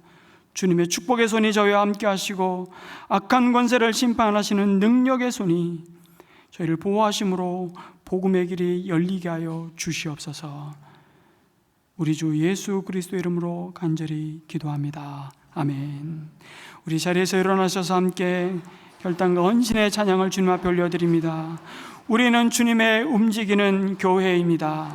주님의 축복의 손이 저희와 함께 하시고 악한 권세를 심판하시는 능력의 손이 저희를 보호하심으로 복음의 길이 열리게 하여 주시옵소서. 우리 주 예수 그리스도 이름으로 간절히 기도합니다. 아멘. 우리 자리에서 일어나셔서 함께 결단과 헌신의 찬양을 주님 앞에 올려드립니다. 우리는 주님의 움직이는 교회입니다.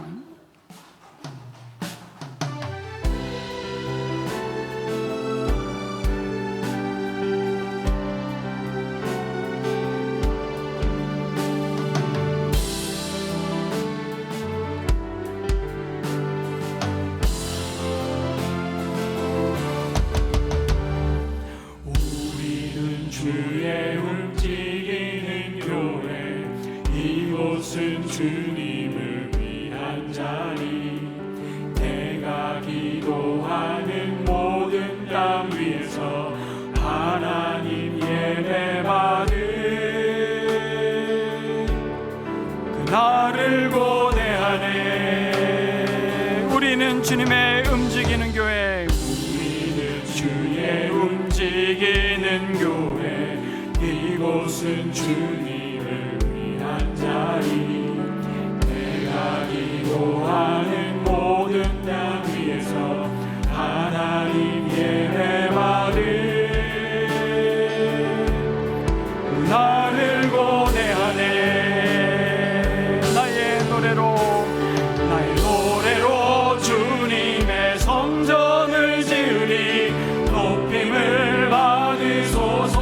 주님을 위한 자리, 내가 기도하는 모든 땅 위에서 하나님 예배받은 그날을 고대하네. 우리는 주님의 움직이는 교회, 우리는 주의 움직이는 교회, 이곳은 주님을 위한 자리, 기도하는 모든 땅 위에서 하나님 예배받은 나를 고대하네. 나의 노래로 주님의 성전을 지으리. 높임을 받으소서.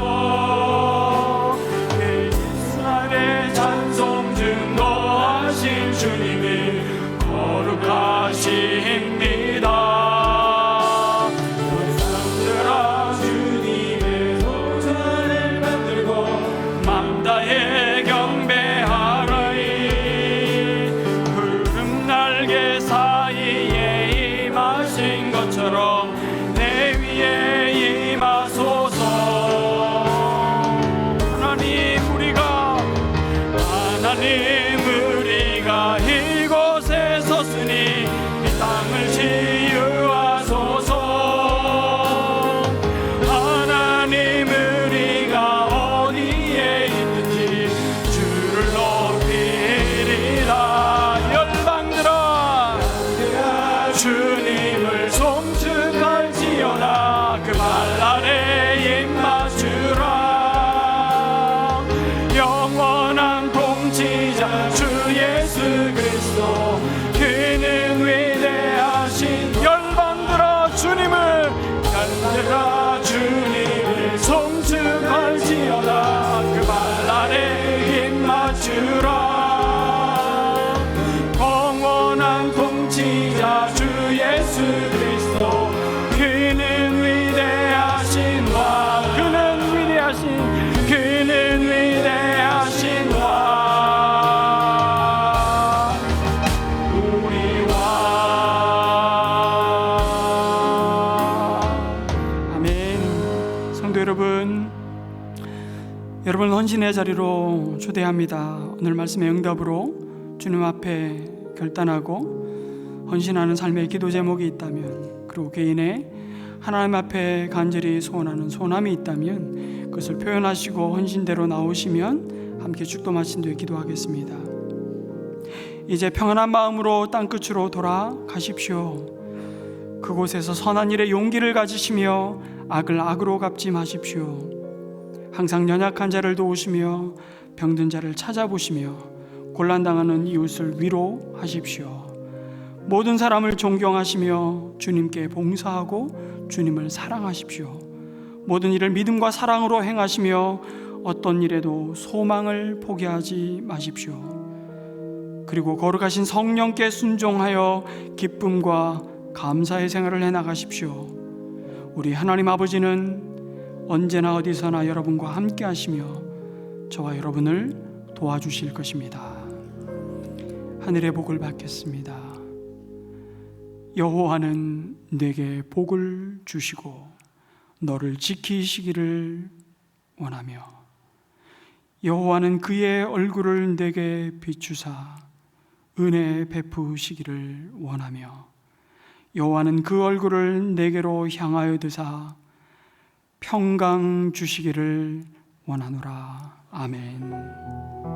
이스라엘의 찬송 증거하신 주님이 거룩하십니다. 사람들아 주님의 성전을 만들고 맘 다해 경배하라이. 푸른 날개 사이에 임하신 것처럼 내 위에 임하소서. 하나님 우리가 이곳에 섰으니 이 땅을 치유하소서. 하나님 우리가 어디에 있든지 주를 높이리라. 열방들아 주님을 송축할지어다. 그 발날에 입맞추라. 영원한 통치자 주 예수 그리스도, 그는 위대하신. 열방들아 주님을 송축할지어다. 그 발날에 입맞추라. 영원한 통치자 주 예수 그리스도, 그는 위대하신 성도 여러분, 헌신의 자리로 초대합니다. 오늘 말씀의 응답으로 주님 앞에 결단하고 헌신하는 삶의 기도 제목이 있다면, 그리고 개인의 하나님 앞에 간절히 소원하는 소원함이 있다면 그것을 표현하시고 헌신대로 나오시면 함께 축도 마친 뒤에 기도하겠습니다. 이제 평안한 마음으로 땅끝으로 돌아가십시오. 그곳에서 선한 일에 용기를 가지시며 악을 악으로 갚지 마십시오. 항상 연약한 자를 도우시며 병든 자를 찾아보시며 곤란당하는 이웃을 위로하십시오. 모든 사람을 존경하시며 주님께 봉사하고 주님을 사랑하십시오. 모든 일을 믿음과 사랑으로 행하시며 어떤 일에도 소망을 포기하지 마십시오. 그리고 거룩하신 성령께 순종하여 기쁨과 감사의 생활을 해나가십시오. 우리 하나님 아버지는 언제나 어디서나 여러분과 함께 하시며 저와 여러분을 도와주실 것입니다. 하늘의 복을 받겠습니다. 여호와는 내게 복을 주시고 너를 지키시기를 원하며, 여호와는 그의 얼굴을 내게 비추사 은혜 베푸시기를 원하며, 여호와는 그 얼굴을 내게로 향하여 드사 평강 주시기를 원하노라. 아멘.